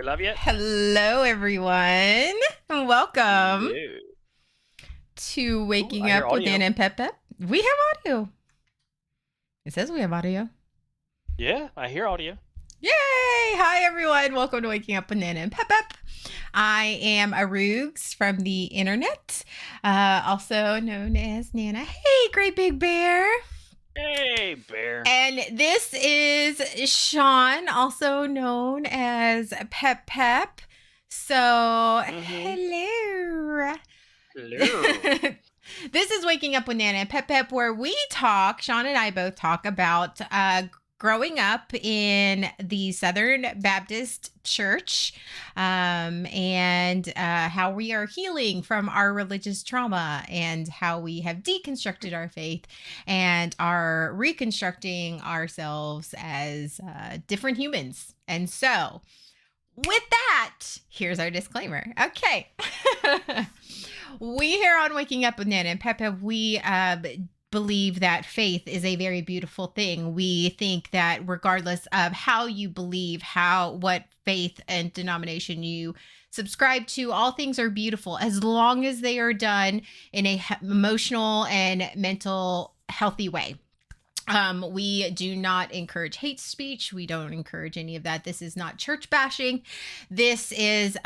Love you. Hello, everyone. Welcome Hello. to Ooh, Waking I hear Up with audio. Nana and PepPep. We have audio. It says we have audio. Yeah, I hear audio. Yay! Hi, everyone. Welcome to Waking Up with Nana and PepPep. I am Aroogs from the internet, also known as Nana. Hey, great big bear. Hey, bear. And this is Sean, also known as PepPep. So, Mm-hmm. hello. Hello. This is Waking Up with Nana and PepPep, where we talk, Sean and I both talk about growing up in the Southern Baptist Church and how we are healing from our religious trauma and how we have deconstructed our faith and are reconstructing ourselves as different humans. And so, with that, here's our disclaimer. Okay. We here on Waking Up with Nana and Peppa, we believe that faith is a very beautiful thing. We think that regardless of how you believe, what faith and denomination you subscribe to, all things are beautiful as long as they are done in a emotional and mental healthy way. We do not encourage hate speech. We don't encourage any of that. This is not church bashing. This is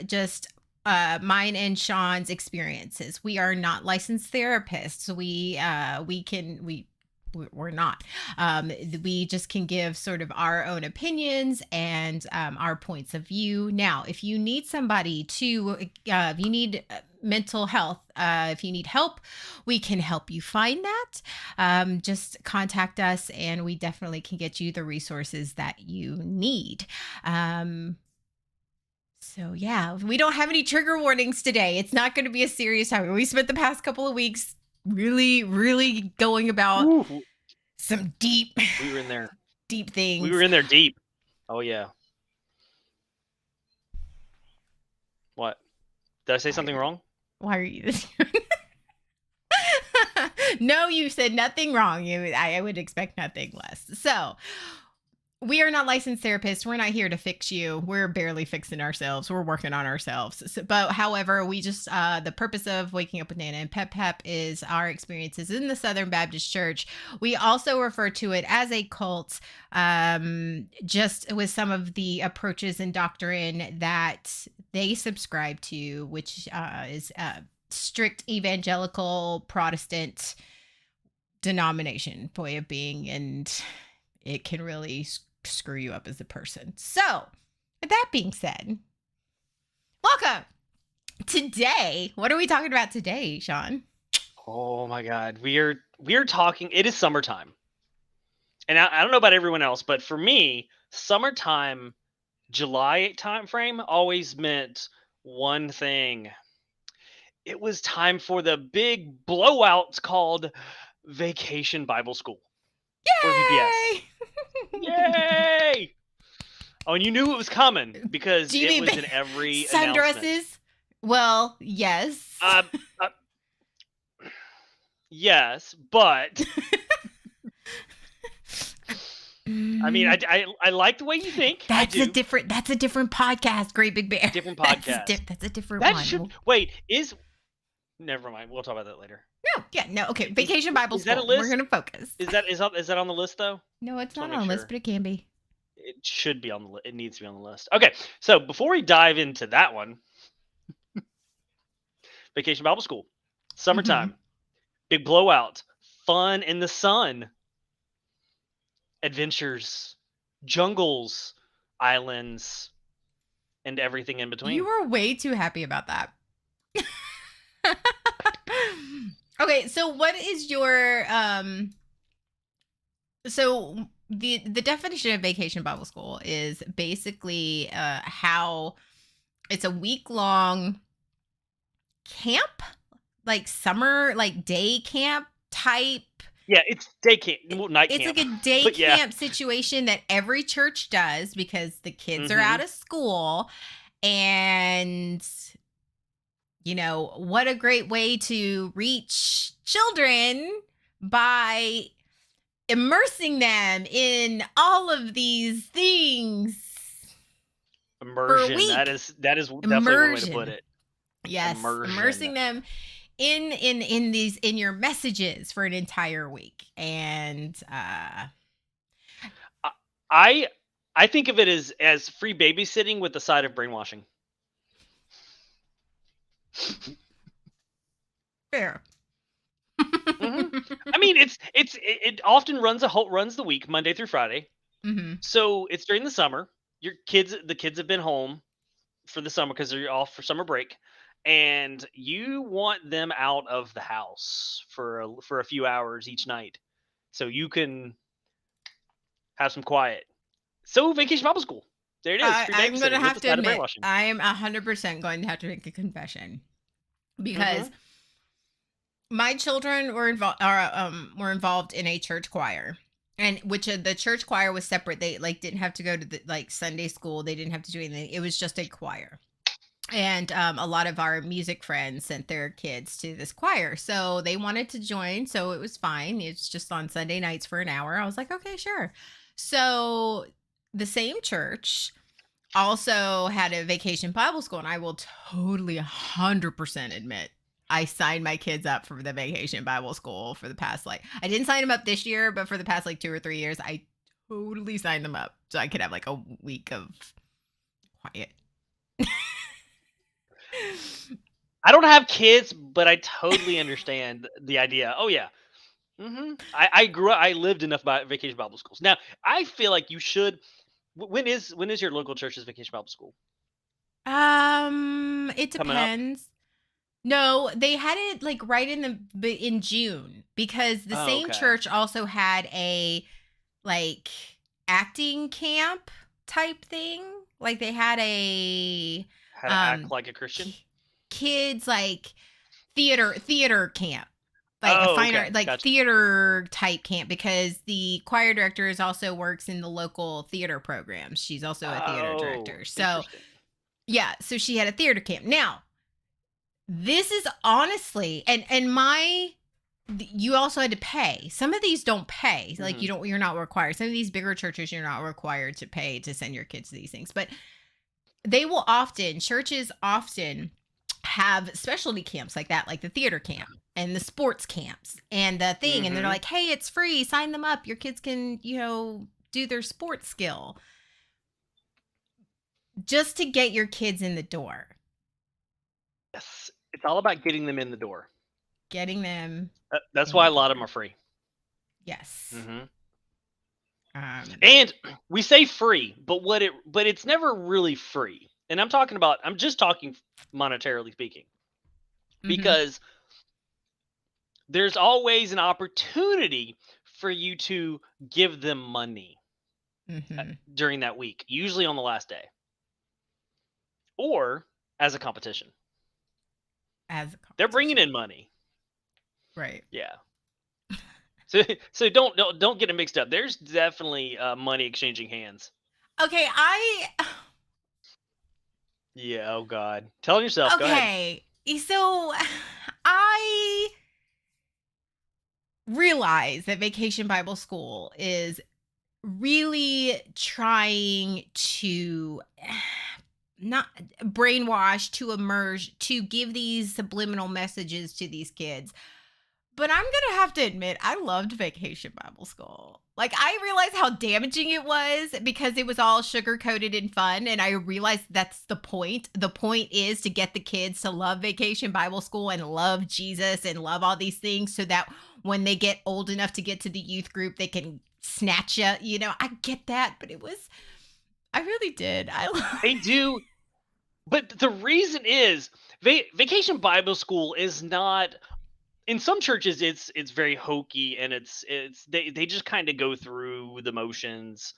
just mine and Sean's experiences. We are not licensed therapists. We're not. We just can give sort of our own opinions and our points of view. Now, if you need somebody to, if you need mental health, if you need help, we can help you find that. Just contact us and we definitely can get you the resources that you need. So yeah, we don't have any trigger warnings today. It's not going to be a serious topic. We spent the past couple of weeks really going about Ooh, some deep we were in there. deep things. We were in there deep. Oh, yeah. What? Did I say something wrong? Why are you this? No, you said nothing wrong. I would expect nothing less. So, we are not licensed therapists. We're not here to fix you. We're barely fixing ourselves. We're working on ourselves. So, but however, we just the purpose of Waking Up with Nana and PepPep is our experiences in the Southern Baptist Church. We also refer to it as a cult, just with some of the approaches and doctrine that they subscribe to, which is strict evangelical Protestant denomination way of being, and it can really screw you up as a person. So, with that being said, welcome. Today, what are we talking about today, Sean? Oh my God, we are talking. It is summertime, and I don't know about everyone else, but for me, summertime, July time frame always meant one thing. It was time for the big blowout called Vacation Bible School, or VBS. Yay! Yay! Oh, and you knew it was coming because Do you it mean was in every announcement. sundresses? Well, yes. Uh, uh, yes, but I mean, I like the way you think. That's I a do. different. That's a different podcast. Great Big Bear. Different That's podcast. that's a different That one. should wait. Is never mind. We'll talk about that later. No, yeah, no. Okay, Vacation Bible Is that a School. We're list? gonna focus. Is that on the list though? No, it's Just want not to make on the list, sure. but it can be. It should be on the list. It needs to be on the list. Okay, so before we dive into that one, Vacation Bible School, summertime, big blowout, fun in the sun, adventures, jungles, islands, and everything in between. You were way too happy about that. Okay, so what is your so the definition of Vacation Bible School is basically how it's a week long camp, like summer, like day camp type. Yeah, it's day camp, night It's camp. like a day But yeah. camp situation that every church does because the kids are Mhm. out of school. And what a great way to reach children by immersing them in all of these things. for a Immersion. That week. is definitely one way to put Immersion. it. Yes, Immersion. immersing them in these in your messages for an entire week. And I I I think of it as free babysitting with the side of brainwashing. fair. hmm I mean, it often runs the week Monday through Friday. Mhm. So it's during the summer. The kids have been home for the summer because they're off for summer break, and you want them out of the house for a few hours each night, so you can have some quiet. So Vacation Bible School. There it is, free I'm going to babysitting with have the to side of admit, brainwashing. I am 100% going to have to make a confession because hmm my children were involved in a church choir. And which the church choir was separate. They like didn't have to go to the like Sunday school. They didn't have to do anything. It was just a choir. And a lot of our music friends sent their kids to this choir, so they wanted to join, so it was fine. It's just on Sunday nights for an hour. I was like, okay, sure. So the same church also had a vacation Bible school, and I will totally 100% admit I signed my kids up for the vacation Bible school for the past, like, I didn't sign them up this year, but for the past like 2 or 3 years, I totally signed them up so I could have like a week of quiet. I don't have kids, but I totally understand the idea. Oh yeah. I grew up. I lived enough by Vacation Bible schools. Now I feel like you should. When is your local church's Vacation Bible School It coming up? depends. No, they had it like right in June because the Oh, same okay. church also had a like acting camp type thing. Like they had a How to act um like a Christian? k- kids like theater camp. Like a Oh, fine okay, art like gotcha. theater type camp because the choir director is also works in the local theater programs. She's also a theater Oh, director. So, interesting. yeah, so she had a theater camp. Now, this is honestly and my you also had to pay. Some of these don't pay. Like hmm you're not required. Some of these bigger churches you're not required to pay to send your kids to these things. But churches often have specialty camps like that, like the theater camp and the sports camps and the thing. And they're hmm like, hey, it's free. Sign them up. Your kids can, do their sports skill just to get your kids in the door, Yes, it's all about getting them in the door. getting them That's in why the a lot of them door. are free. Yes. hmm Um, And we say free, but it's never really free. And I'm just talking monetarily speaking, mhm, because there's always an opportunity for you to give them money mhm. during that week, usually on the last day, or as a competition. As a They're bringing competition. in money. Right. Yeah. So so don't get it mixed up. There's definitely money exchanging hands. Okay, Yeah. Oh God. Tell yourself. Go ahead. okay. So I realize that Vacation Bible School is really trying to not brainwash, to immerse, to give these subliminal messages to these kids. But I'm going to have to admit, I loved Vacation Bible School. Like, I realized how damaging it was because it was all sugar coated and fun. And I realized that's the point. The point is to get the kids to love Vacation Bible School and love Jesus and love all these things so that when they get old enough to get to the youth group, they can snatch you. I get that. But I really did. They do, but the reason is Vacation Bible School is not. In some churches, it's very hokey, and they just kind of go through the motions.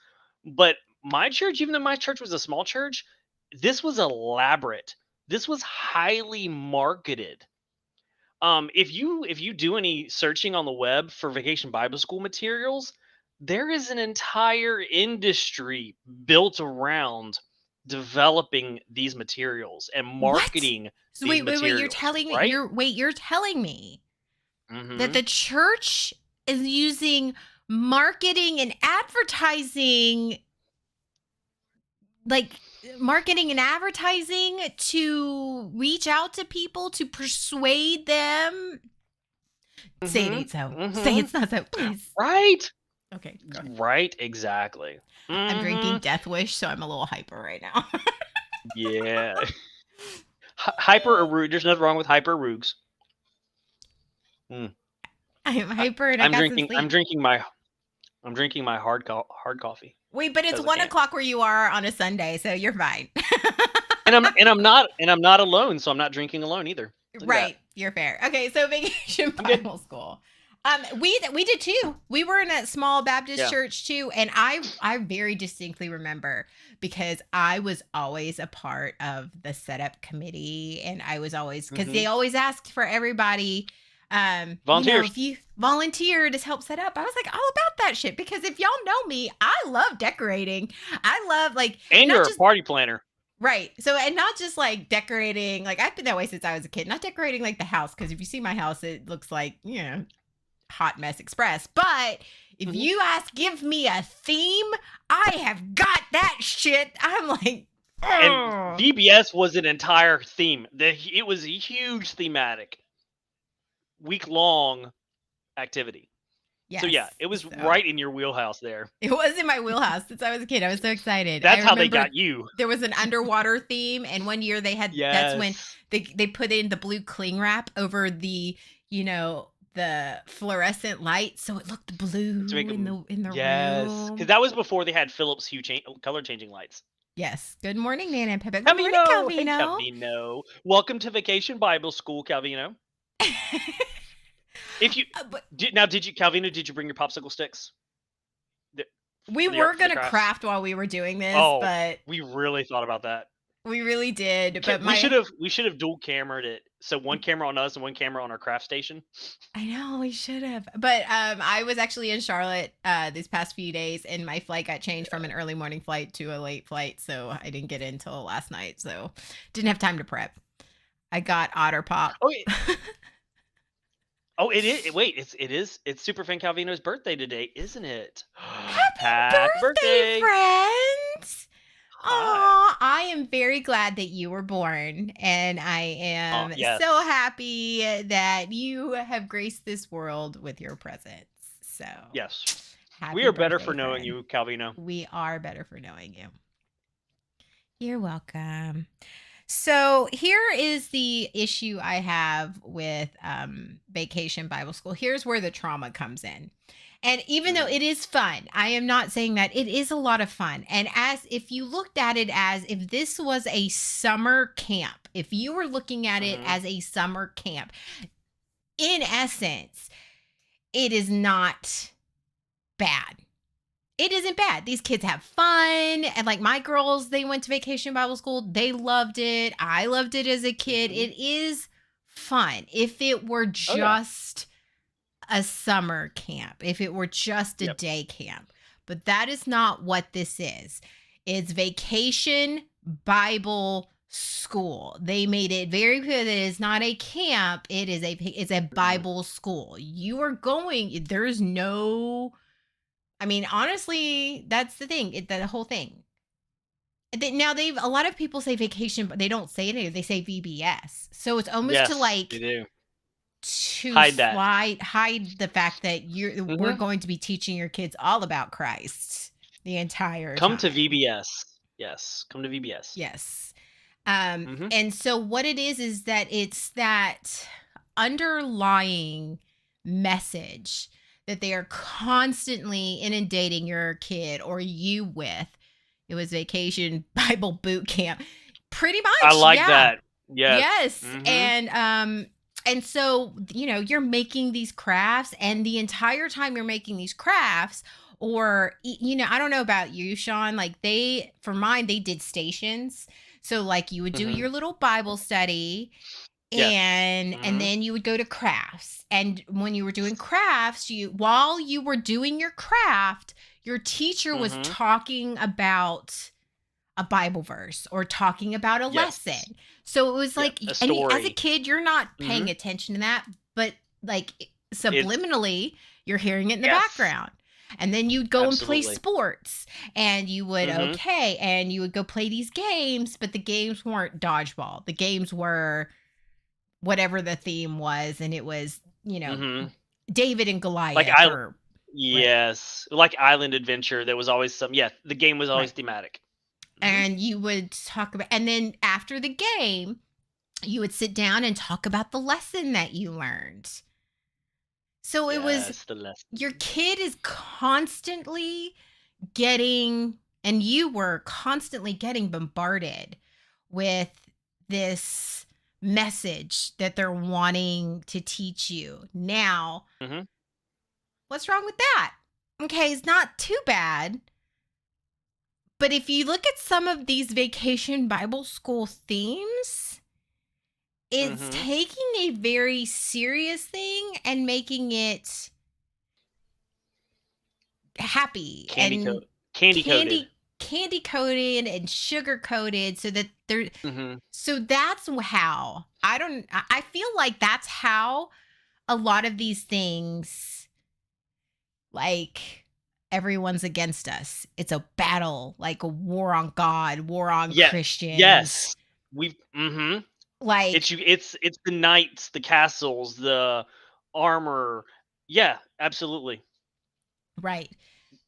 But my church, even though my church was a small church, this was elaborate. This was highly marketed. If you do any searching on the web for Vacation Bible School materials, there is an entire industry built around developing these materials and What? marketing So these wait, materials, right? you're telling me that hmm the church is using marketing and advertising like marketing and advertising to reach out to people to persuade them. Say it Mm-hmm. ain't so. Say Mm-hmm. it's not so, please. Right. Okay, go ahead. Right. Exactly. I'm drinking Mm-hmm. Death Wish, so I'm a little hyper right now. Yeah. Hyper There's nothing wrong with hyper arugs. Mm. I'm I, hyper and I I'm got some drinking. I'm sleep. drinking my. I'm drinking my hard coffee Wait, but it's because I 1 can't. o'clock where you are on a Sunday, so you're fine. And I'm not alone, so I'm not drinking alone either. Look at that. Right, you're fair. Okay, so Vacation I'm good. Bible School. We did too. We were in a small Baptist Yeah. church too, and I very distinctly remember because I was always a part of the setup committee, and I was always because Mm-hmm. they always asked for everybody. Volunteers. If you volunteered to help set up, I was like all about that shit because if y'all know me, I love decorating. I love like And not you're a just party planner. right. So, and not just like decorating, like I've been that way since I was a kid, not decorating like the house. Cause if you see my house, it looks like, hot mess express. But if Mm-hmm. you ask, give me a theme, I have got that shit. I'm like, And oh, VBS was an entire theme. It was a huge thematic, week long activity. So yes. yeah, it was So right in your wheelhouse there. it was in my wheelhouse since I was a kid. I was so excited. I That's how they remember got you. there was an underwater theme, and one year that's when Yes. they put in the blue cling wrap over the fluorescent light, so it looked blue To make in them. the Yes, because room. that was before they had Philips Hue color changing lights. Yes. Good morning, Nana and Pepe. Good morning, Calvino, hey Calvino. Calvino, welcome to Vacation Bible School, Calvino. If you But did you Calvino? Did you bring your popsicle sticks? we For the art were for the gonna crafts? craft while we were doing this, Oh, but we really thought about that. we really did. But We should have dual cameraed it. So one camera on us and one camera on our craft station. I know we should have. But I was actually in Charlotte these past few days, and my flight got changed from an early morning flight to a late flight, so I didn't get in until last night. So didn't have time to prep. I got Otter Pop. Oh, oh, it is. Wait, it's Superfan Calvino's birthday today, isn't it? Happy birthday, friends! Hi. Aw, I am very glad that you were born, and I am Yes. so happy that you have graced this world with your presence. So, Yes. happy We are better birthday, for knowing friend. you, Calvino. We are better for knowing you. You're welcome. So here is the issue I have with Vacation Bible School. Here's where the trauma comes in. And even though it is fun, I am not saying that it is a lot of fun. And as if you looked at it as if this was a summer camp, if you were looking at it as a summer camp, in essence, it is not bad. It isn't bad. These kids have fun. And like my girls, they went to Vacation Bible School. They loved it. I loved it as a kid. It is fun. If it were just a summer camp, if it were just a day camp. But that is not what this is. It's Vacation Bible School. They made it very clear that it is not a camp. It's a Bible school. You are going, there's no, I mean, honestly, that's the thing. The whole thing. Now a lot of people say vacation, but they don't say it. They say VBS. So it's almost to like they do. To hide the fact that we're going to be teaching your kids all about Christ the entire time. Come to VBS. Yes, come to VBS. Yes. And so what it is that it's that underlying message that they are constantly inundating your kid or you with. It was Vacation Bible Boot Camp. Pretty much. I like that. Yes. And so, you're making these crafts, and the entire time you're making these crafts, or, I don't know about you, Sean, like for mine, they did stations. So like you would do your little Bible study and then you would go to crafts. And when you were doing crafts, while you were doing your craft, your teacher was talking about a Bible verse or talking about a lesson. So it was like, and as a kid, you're not paying attention to that, but like subliminally, you're hearing it in the background. And then you'd go and play Absolutely. sports, and you would, Mhm. okay, and you would go play these games, but the games weren't dodgeball. The games were whatever the theme was, and it was, Mhm. David and Like Goliath, I or right, Yes, like Island Adventure, there was always some yeah, the game was always right. thematic. Mhm. And you would talk about, and then after the game, you would sit down and talk about the lesson that you learned. So it was, Yes, the lesson. your kid is constantly getting, and you were constantly getting bombarded with this message that they're wanting to teach you. Now, Mhm. what's wrong with that? Okay, it's not too bad. But if you look at some of these vacation Bible school themes, it's Mhm. taking a very serious thing and making it happy Candy and coat Candy coated. candy coated and sugar coated, so that they're, Mhm. so that's how, I feel like that's how a lot of these things, like, everyone's against us. It's a battle, like a war on God, war on Yeah. Christians. Yes. We've Mhm. Like, It's the knights, the castles, the armor. Yeah, absolutely. right.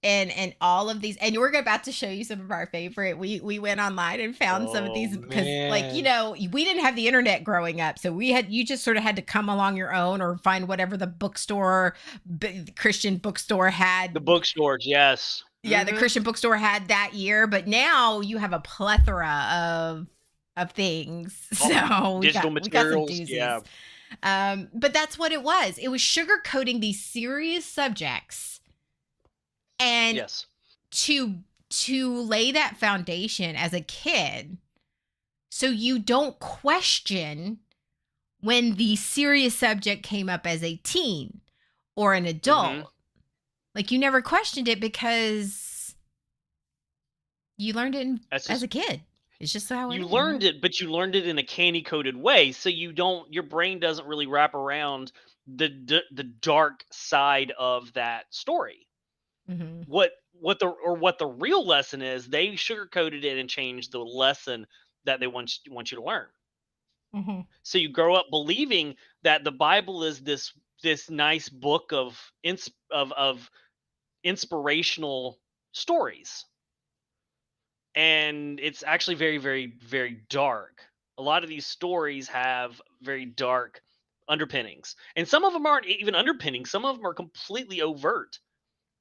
And all of these, and we're about to show you some of our favorite. We went online and found some of Oh, these because, like, man. we didn't have the internet growing up, so you just sort of had to come along your own, or find whatever the bookstore, Christian bookstore The had. bookstores, yes. Yeah, the Mhm. Christian bookstore had that year, but now you have a plethora of things. Oh, So digital we got some materials, yeah. doozies. But that's what it was. It was sugarcoating these serious subjects, and Yes. to lay that foundation as a kid, so you don't question when the serious subject came up as a teen or an Mhm. adult. Like, you never questioned it because you learned it That's as just a kid. It's just how it you is. learned it, but you learned it in a candy coated way, so your brain doesn't really wrap around the dark side of that story. Mhm. What the real lesson is, they sugarcoated it and changed the lesson that they want you to learn. Mhm. So you grow up believing that the Bible is this nice book of inspirational stories, and it's actually very, very, very dark. A lot of these stories have very dark underpinnings, and some of them aren't even underpinnings. Some of them are completely overt,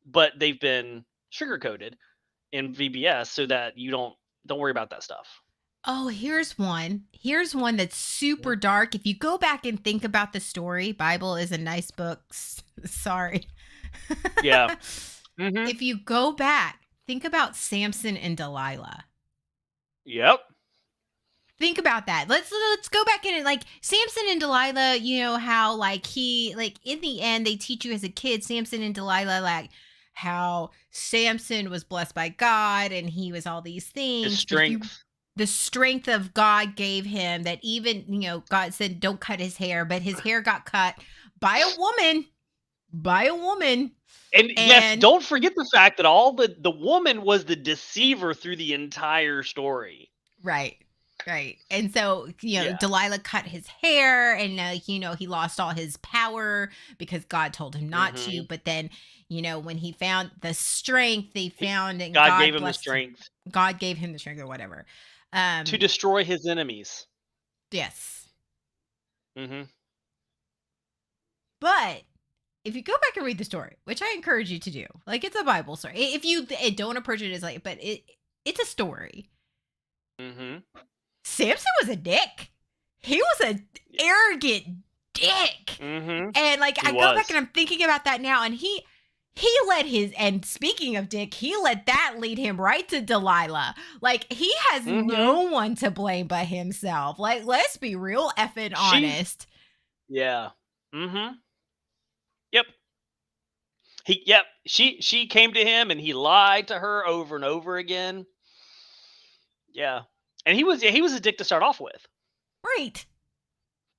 but they've been sugar coated in VBS so that you don't worry about that stuff. Oh, here's one. Here's one that's Mhm. super dark. If you go back and think about the story, Bible is a nice book. Sorry. Yeah. Hmm. If you go back, think about Samson and Delilah. Yep. Think about that. Let's go back in, and, like, Samson and Delilah, how, like, he, like, in the end they teach you as a kid, Samson and Delilah, like, how Samson was blessed by God and he was all these His things, but if you, strength. the strength of God gave him, that even, God said don't cut his hair, but his hair got cut by a woman, by a woman. And yes, And don't forget the fact that all the woman was the deceiver through the entire story. right. Right. And so, Yeah. Delilah cut his hair, and, he lost all his power because God told him not to. Hmm. But then, when he found the strength, they found, and God gave God him the blessed him. strength God gave him the strength, or whatever. to Um, destroy his enemies. yes. Hmm. But if you go back and read the story, which I encourage you to do, like, it's a Bible story. If you don't approach it as, like, but it's a story. Hmm. Samson was a dick. He was an arrogant dick. Hmm. And, like, He I go back was. and I'm thinking about that now, and he let his, and speaking of dick, he let that lead him right to Delilah. Like, he has Hmm. no one to blame but himself. Like, let's be real effing She honest. Yeah. Hmm. Yep. She came to him and he lied to her over and over again. Yeah. And he was a dick to start off with. Right.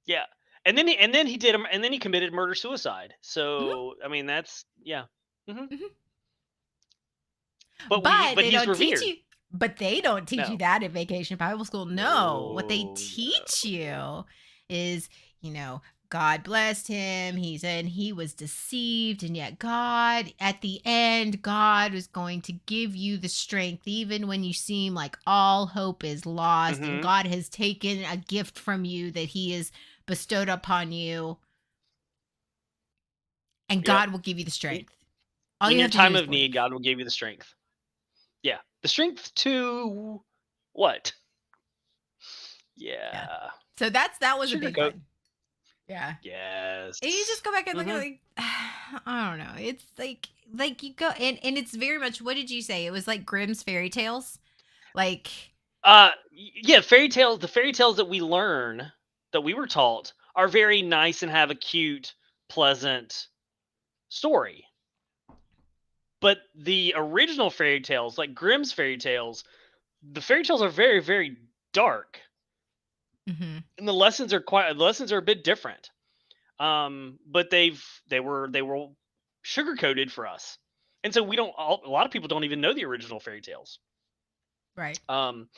Yeah. And then he committed murder suicide. Mhm, So I mean that's yeah. Hmm. mhm. But but they he's don't teach revered. you. But they don't teach you No. that in Vacation Bible School. No, what they No, teach no. you is, you know, God blessed him. He said he was deceived, and yet God, at the end, God was going to give you the strength, even when you seem like all hope is lost, and Mhm. God has taken a gift from you that He has bestowed upon you, and Yep. God will give you the In strength. All in you your have to do time is of believe. need, God will give you the strength. Yeah. The strength to what? Yeah. Yeah. So that was a big Sugarcoat. one. Yeah. And you just Yes. go back and look at Mhm. like I don't know. It's like you go and it's very much, what did you say? It was like Grimm's fairy tales. Like Yeah, the fairy tales that we learn, that we were taught, are very nice and have a cute, pleasant story. But the original fairy tales, like Grimm's fairy tales, the fairy tales are very, very dark, mhm, and the lessons are a bit different. But they were sugar coated for us, and so a lot of people don't even know the original fairy tales. right. Um,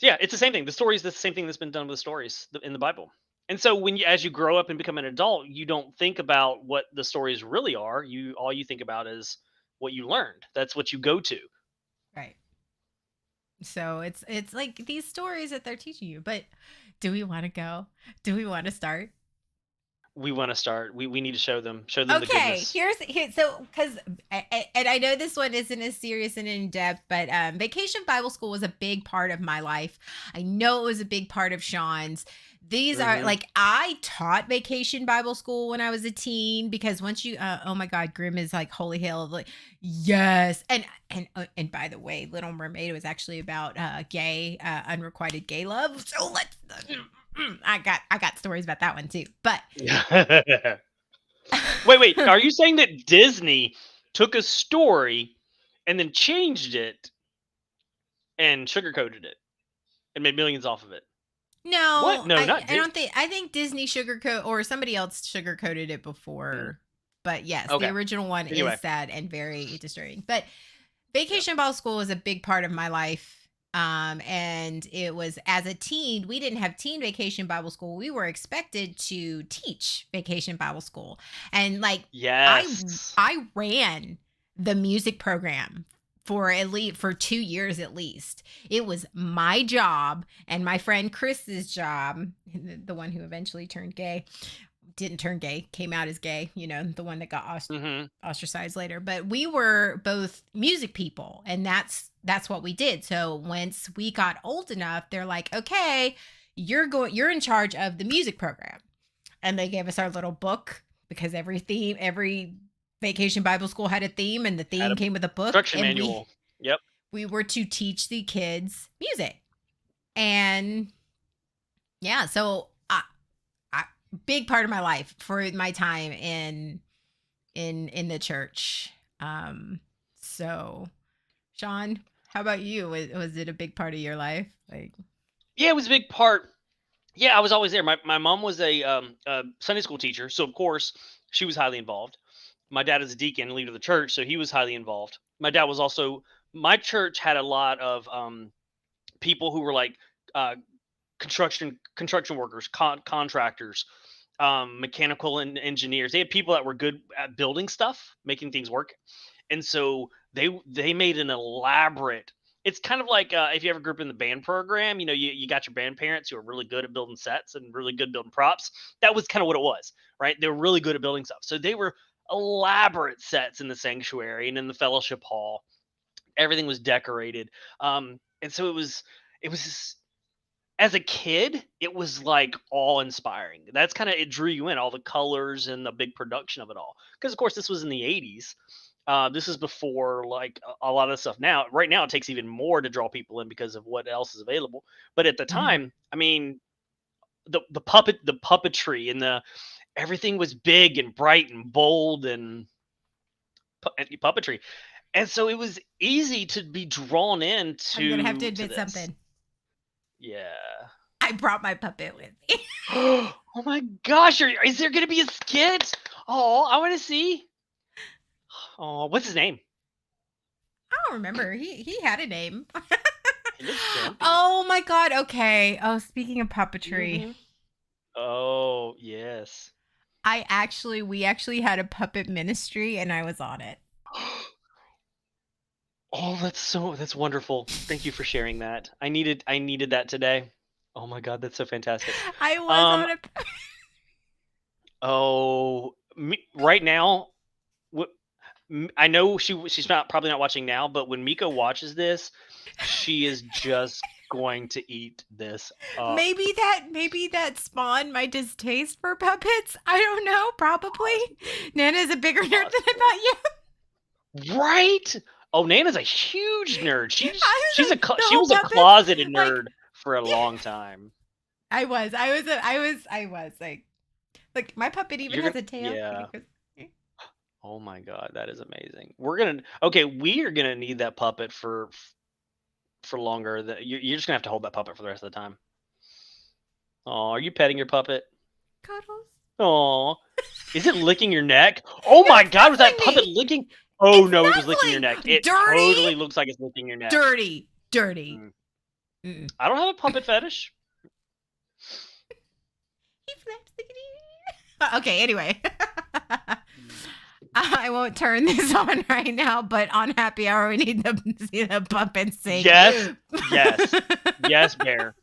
yeah, it's the same thing. The story is the same thing that's been done with the stories in the Bible. And so as you grow up and become an adult, you don't think about what the stories really are. All you think about is what you learned. That's what you go to. Right. So it's like these stories that they're teaching you. But do we want to go? Do we want to start? We want to start. We need to show them the Okay, goodness. here's here. So, because and I know this one isn't as serious and in depth, but Vacation Bible School was a big part of my life. I know it was a big part of Sean's. These are Hmm. like, I taught Vacation Bible School when I was a teen, because once you, oh my God, Grimm is like holy hell, like yes, and by the way, Little Mermaid was actually about gay, unrequited gay love. So let's. I got stories about that one too, but Wait. Are you saying that Disney took a story and then changed it and sugarcoated it and made millions off of it? What? No, No, I not I don't Disney. think I think Disney sugarcoat, or somebody else sugarcoated it Mm, before. But yes, the okay. original one is Anyway. sad and very disturbing. But Yeah. Vacation Bible School was a big part of my life. And it was, as a teen, we didn't have teen Vacation Bible School. We were expected to teach Vacation Bible School. And like I Yes. I ran the music program for at least for 2 years at least. It was my job and my friend Chris's job, the one who eventually turned gay, didn't turn gay, came out as gay, the one that got Hmm. ostracized later. But we were both music people, and that's what we did. So once we got old enough, they're like, okay, you're in charge of the music program. And they gave us our little book, because every Vacation Bible School had a theme, and the Had theme a came with a book, instruction and we manual. Yep. we were to teach the kids music. And yeah, so I big part of my life for my time in the church. Um so Sean, how about you? Was it a big part of your life? Like, Yeah, it was a big part. Yeah, I was always there. My mom was a Sunday school teacher, so of course she was highly involved. My dad is a deacon, leader of the church, so he was highly involved. My dad was also My church had a lot of people who were like uh, construction workers, contractors, mechanical and engineers. They had people that were good at building stuff, making things work, and so they made an elaborate. It's kind of like if you ever grew up in the band program, you got your band parents who are really good at building sets and really good building props. That was kind of what it was, right? They were really good at building stuff. So they were elaborate sets in the sanctuary and in the fellowship hall. Everything was decorated, and so it was as a kid, it was like awe inspiring. That's kind of it drew you in, all the colors and the big production of it all. Because of course this was in the 80s. This is before like a lot of stuff now. Right now it takes even more to draw people in because of what else is available. But at the mhm. time, I mean, the puppetry and the everything was big and bright and bold and puppetry. And so it was easy to be drawn I'm gonna have to into admit this. something. Yeah. I brought my puppet with me. Oh my gosh, is there gonna be a skit? Oh, I want to see. Oh, what's his name? don't remember. He had a name. It looks grumpy. Oh my god. Okay. Oh, speaking of puppetry, Hmm. Oh yes. we actually had a puppet ministry, and I was on it. Oh, that's wonderful. Thank you for sharing that. I needed that today. Oh my god, that's so fantastic. I was Um, on a. right now, what I know she's not probably not watching now, but when Miko watches this, she is just going to eat this up. Maybe that spawned my distaste for puppets. I don't know. Probably. Possibly, Nana's a bigger nerd than possibly. I Right? Oh, Nana's a huge nerd. thought you. I was like the She whole was a puppets. closeted Like nerd for a long time. I was. My puppet even You're has gonna a tail. Yeah. Like, Oh my god, that is amazing. We are gonna need that puppet for longer. That you're just gonna have to hold that puppet for the rest of the time. Oh, are you petting your puppet? cuddles. Oh, is it licking your neck? Oh my It's god, was that nuzzling puppet me. licking? Oh It's no, it was licking your neck. nuzzling. It Dirty. totally looks like it's licking your neck. Dirty. Dirty. Mm. Mm-mm. I don't have a puppet fetish. He flaps the Okay, anyway. Mm. I won't turn this on right now, but on happy hour we need to see the puppet sing. Yes, yes, yes, Bear.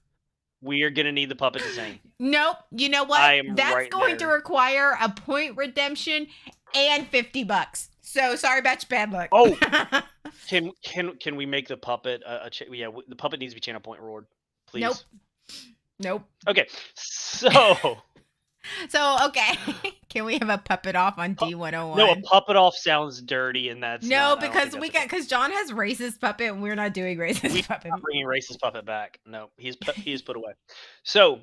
We are gonna need the puppet to sing. Nope. You know what? I am That's right going to there. require a point redemption and $50. So sorry about your bad luck. Oh, can we make the puppet the puppet needs to be channel point reward, Nope. please. Nope. Okay, so So okay. Can we have a puppet off on pu- no, a D101? puppet off sounds dirty, and that's No, not. I don't because think that's okay. because John has racist puppet and we're not doing racist We puppet. are bringing racist puppet back. No, he is put away. So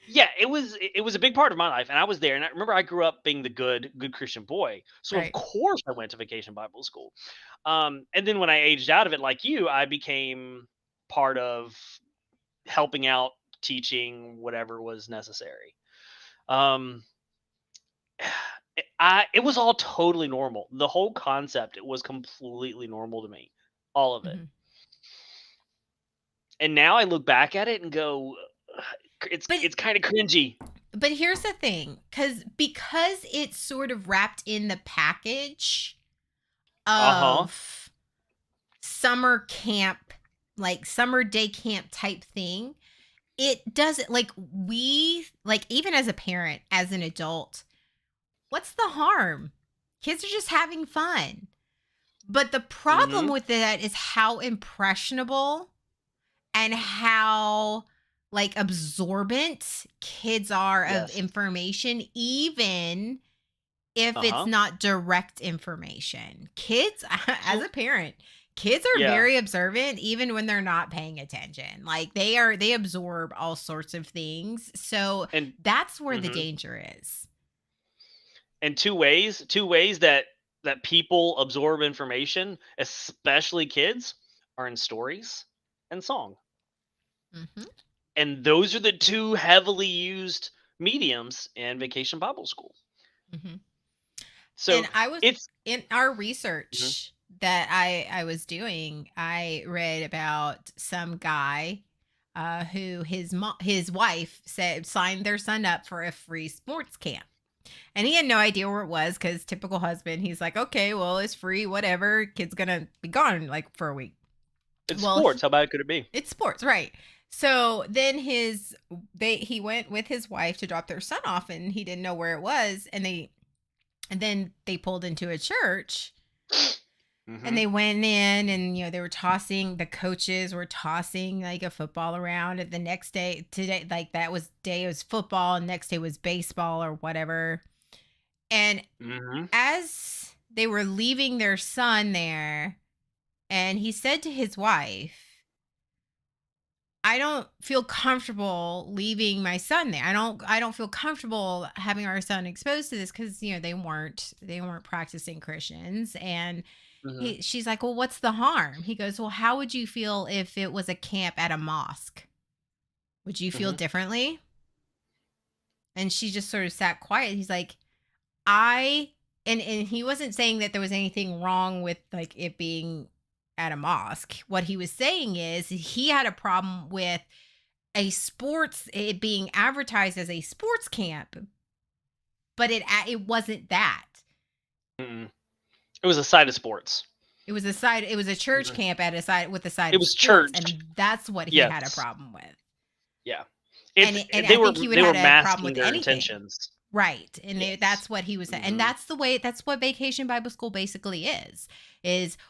yeah, it was a big part of my life, and I was there. And I remember I grew up being the good Christian boy, so of Right. course I went to Vacation Bible School. And then when I aged out of it, like you, I became part of helping out, teaching whatever was necessary. Um, it was all totally normal. The whole concept, it was completely normal to me, all of it. Mhm. And now I look back at it and go, "Ugh, But it's kind of cringy." but here's the thing, because it's sort of wrapped in the package Uh huh. of summer camp, like summer day camp type thing. It doesn't like we like even as a parent, as an adult, what's the harm? Kids are just having fun. But the problem Mm-hmm. with that is how impressionable and how like absorbent kids are of Yes. information, even if Uh it's huh. not direct information. Kids, as So a parent, kids are yeah, very observant even when they're not paying attention. Like they absorb all sorts of things. So and that's where the hmm danger is. and two ways that people absorb information, especially kids, are in stories and song. Mhm. And those are the two heavily used mediums in Vacation Bible School. Mhm. So And I was it's in our Mhm. research that I was doing, I read about some guy who his wife said signed their son up for a free sports camp. And he had no idea where it was because typical husband, he's like, okay, well, it's free, whatever. Kid's gonna be gone like for a week. it's Well, sports. How bad could it be? it's sports, right? So then he went with his wife to drop their son off, and he didn't know where it was, and then they pulled into a church, and Hmm. they went in, and they were tossing, the coaches were tossing like a football around. And the next day, today, like that was day, it was football, and next day was baseball or whatever. And Hmm. as they were leaving their son there, and he said to his wife, I don't feel comfortable leaving my son there. I don't feel comfortable having our son exposed to this, because they weren't practicing Christians. And Hmm. she's like, well, what's the harm? He goes, well, how would you feel if it was a camp at a mosque? Would you feel Hmm. differently? And she just sort of sat quiet. He's like, I and he wasn't saying that there was anything wrong with like it being at a mosque. What he was saying is he had a problem with it being advertised as a sports camp, but it wasn't that. Mm-mm. It was a side of sports. It was a church Mhm. camp at a side with a side It of was sports, church. and that's what he had a Yes. problem with. Yeah. And I think he would They were have had a problem masking with their anything. intentions. Right. And Yes. that's what he was saying. And Mhm. that's what Vacation Bible School basically is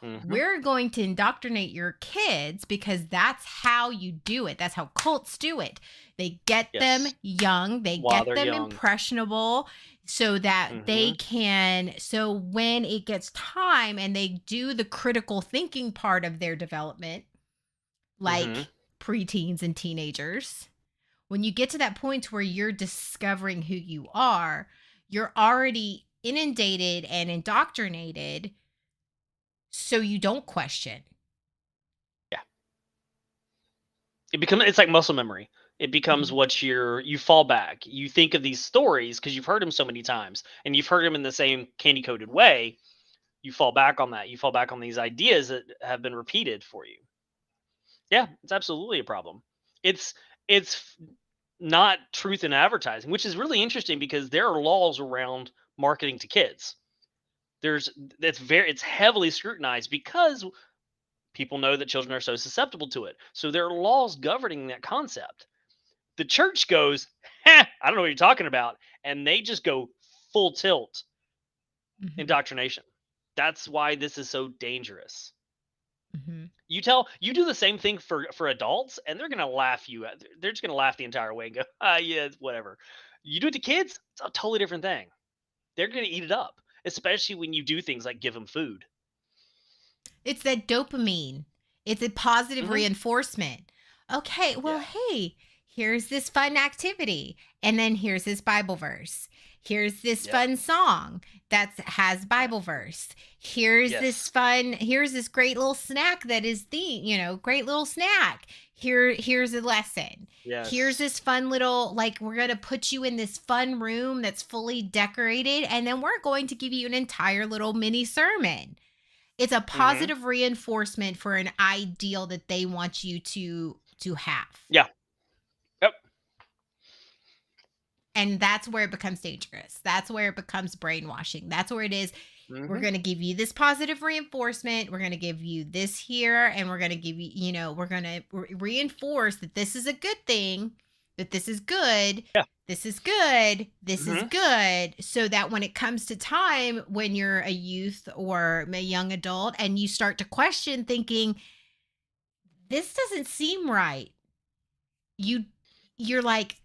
Mhm. we're going to indoctrinate your kids because that's how you do it. That's how cults do it. They get them Yes. young, they While get they're them young. impressionable so that Mhm. so when it gets time and they do the critical thinking part of their development, Mhm. like preteens and teenagers, when you get to that point where you're discovering who you are, you're already inundated and indoctrinated so you don't question. Yeah. It's like muscle memory. It becomes Mhm. what you fall back. You think of these stories because you've heard them so many times and you've heard them in the same candy coated way. You fall back on that. You fall back on these ideas that have been repeated for you. Yeah, it's absolutely a problem. It's not truth in advertising, which is really interesting because there are laws around marketing to kids. There's it's heavily scrutinized because people know that children are so susceptible to it. So there are laws governing that concept. The church goes, I don't know what you're talking about, and they just go full tilt Mhm. indoctrination. That's why this is so dangerous. Mhm. You do the same thing for adults, and they're gonna laugh you at. They're just gonna laugh the entire way and go, ah, yeah, it's whatever. You do it to kids, it's a totally different thing. They're gonna eat it up, especially when you do things like give them food. It's that dopamine. It's a positive Hmm. reinforcement. Okay, well, Yeah. hey, here's this fun activity. And then here's this Bible verse. Here's this Yep. fun song that has Yeah. Bible verse. Yes. Here's this great little snack that is great little snack. Here's a lesson. Here's Yes. this fun little, like, we're going to put you in this fun room that's fully decorated. And then we're going to give you an entire little mini sermon. It's a Hmm. positive reinforcement for an ideal that they want you to have. Yeah. Yep. And that's where it becomes dangerous. That's where it becomes brainwashing. That's where it is. We're Hmm. going to give you this positive reinforcement. We're going to give you this here. And we're going to give you, we're going to reinforce that this is a good thing, that this is good. Yeah. This is good. This is Hmm. good. So that when it comes to time, when you're a youth or a young adult and you start to question, thinking, this doesn't seem right. You, you're like,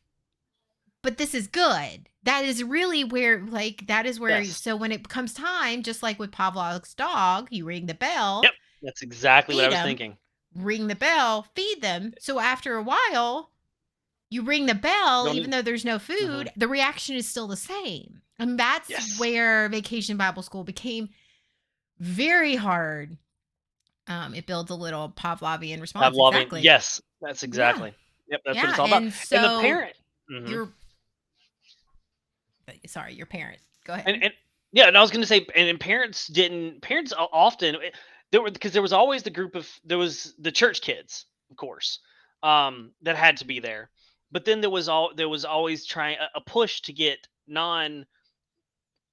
but this is good. That is really where, like, that is where, Yes. so when it comes time, just like with Pavlov's dog, you ring the bell, Yep. That's exactly what I feed was them, thinking. ring the bell, feed them. So after a while, you ring the bell, Don't even even. though there's no Hmm. food, the reaction is still the same. And that's Yes. where Vacation Bible School became very hard. It builds a little Pavlovian response. Pavlovian. Exactly. Yes. That's Yeah. exactly. Yep. That's what Yeah. it's all about. And And the so parent. Hmm. your, sorry, your parent. Go And ahead. yeah, and I was gonna say, and parents often there were because there was always there was the church kids, of course, that had to be there, but then there was always trying a push to get non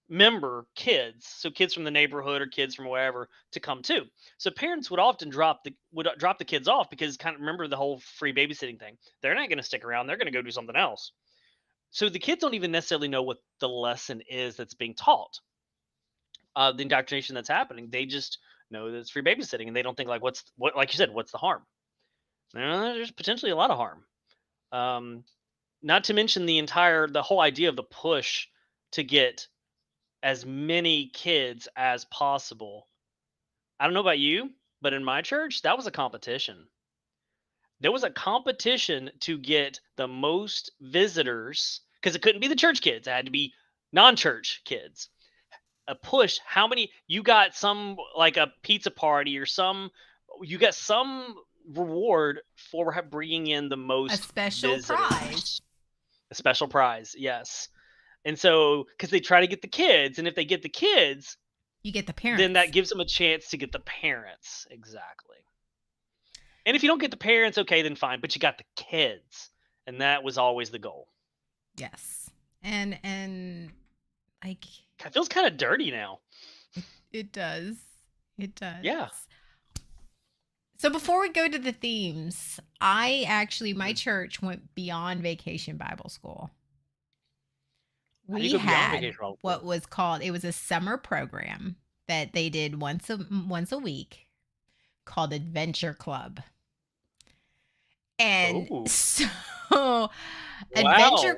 member kids, so kids from the neighborhood or kids from wherever to come too. So parents would often drop the kids off because kind of remember the whole free babysitting thing. They're not going to stick around. They're going to go do something else. So the kids don't even necessarily know what the lesson is that's being taught, the indoctrination that's happening. They just know that it's free babysitting, and they don't think like like you said, what's the harm? There's potentially a lot of harm. Um, Not to mention the whole idea of the push to get as many kids as possible. I don't know about you, but in my church, that was a competition. There was a competition to get the most visitors because it couldn't be the church kids; it had to be non-church kids. A push, how many you got, some like a pizza party or you got some reward for bringing in the A most special prize. visitors, a special prize, yes. And so because they try to get the kids, and if they get the kids, You get the then that parents. gives them a chance to get the parents. Exactly. And if you don't get the parents, okay, then fine, but you got the kids. And that was always the goal. Yes. And like It feels kind of dirty now. it does. It does. Yeah. So before we go to the themes, my church went beyond Vacation Bible School. How do you We go beyond had vacation Bible what school? was called, it was a summer program that they did once a week called Adventure Club. And Oh, so wow.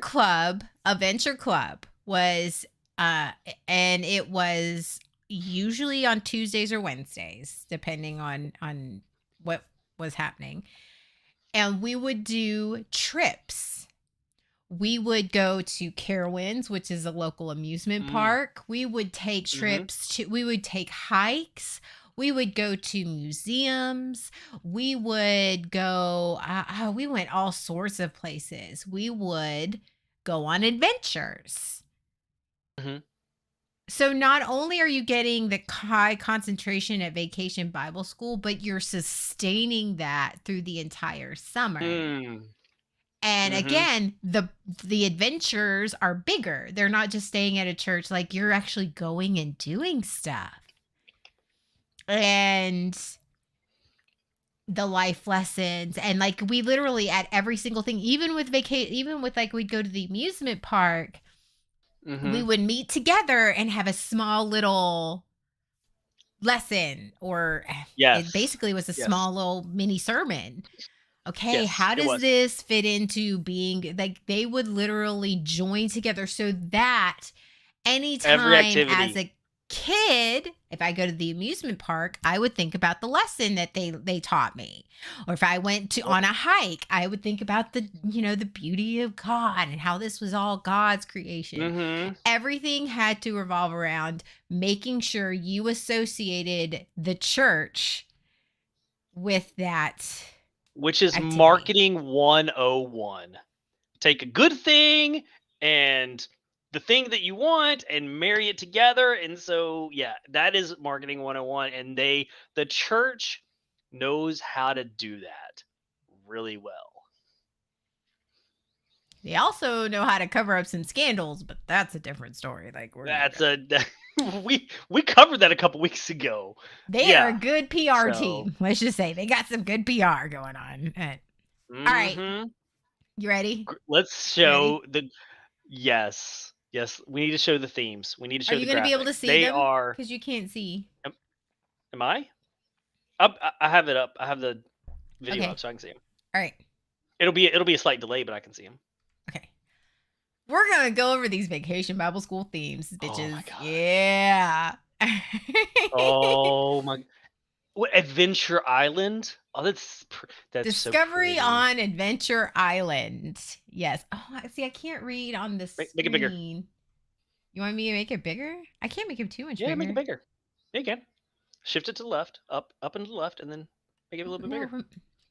Adventure Club was and it was usually on Tuesdays or Wednesdays depending on what was happening. And we would do trips. We would go to Carowinds, which is a local amusement Mm, park. We would take mm-hmm. we would take hikes. We would go to museums. We would go, we went all sorts of places. We would go on adventures. Mm-hmm. So not only are you getting the high concentration at Vacation Bible School, but you're sustaining that through the entire summer. Mm, And mm-hmm. again, the adventures are bigger. They're not just staying at a church, like you're actually going and doing stuff. And the life lessons, and like we literally at every single thing, even with like we'd go to the amusement park, we Mm-hmm. would meet together and have a small little lesson, or it Yes. basically was a Yes. small little mini sermon. Okay, Yes, how it does was. this fit into being, like they would literally join together so that Every anytime as activity. a kid, if I go to the amusement park, I would think about the lesson that they taught me. Or if I went to Yep. on a hike, I would think about the beauty of God and how this was all God's creation. Mm-hmm. Everything had to revolve around making sure you associated the church with that Which is activity. marketing 101. Take a good thing and the thing that you want and marry it together. And so, yeah, that is marketing 101. And the church knows how to do that really well. They also know how to cover up some scandals, but that's a different story. Like we're not That's gonna. a we covered that a couple weeks ago. They are a Yeah. good PR So, team. Let's just say they got some good PR going on. All right, mhm. you ready? Let's You ready? show the yes. Yes, we need to show the themes. We need to Are show you the going to be able to graphics. see They them? are Because you can't see. am, am I? Up I have it up. I have the video up Okay. so I can see them. All right. It'll be a slight delay, but I can see them. Okay. We're gonna go over these Vacation Bible School themes, Oh my bitches. god. Yeah. Oh my Adventure Island? Oh, that's so Discovery pretty. on Adventure Island. Yes. Oh, see, I can't read on the Make it bigger. screen. You want me to make it bigger? I can't make it too much Yeah, make it bigger. bigger. Yeah, you can. Shift it to the left, up and to the left, and then make it a little bit No. bigger.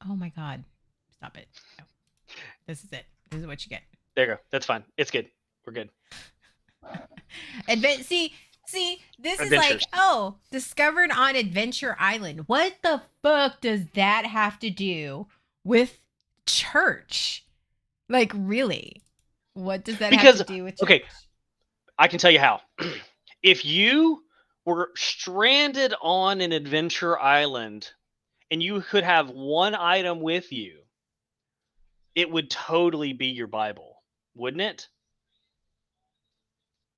Oh my God. Stop it. No. This is it. This is what you get. There you go. That's fine. It's good. We're good. See, this is Adventures. like, oh, discovered on Adventure Island. What the fuck does that have to do with church? Like, really? What does that have to Because do with okay, church? I can tell you how. If you were stranded on an adventure island and you could have one item with you, it would totally be your Bible, wouldn't it?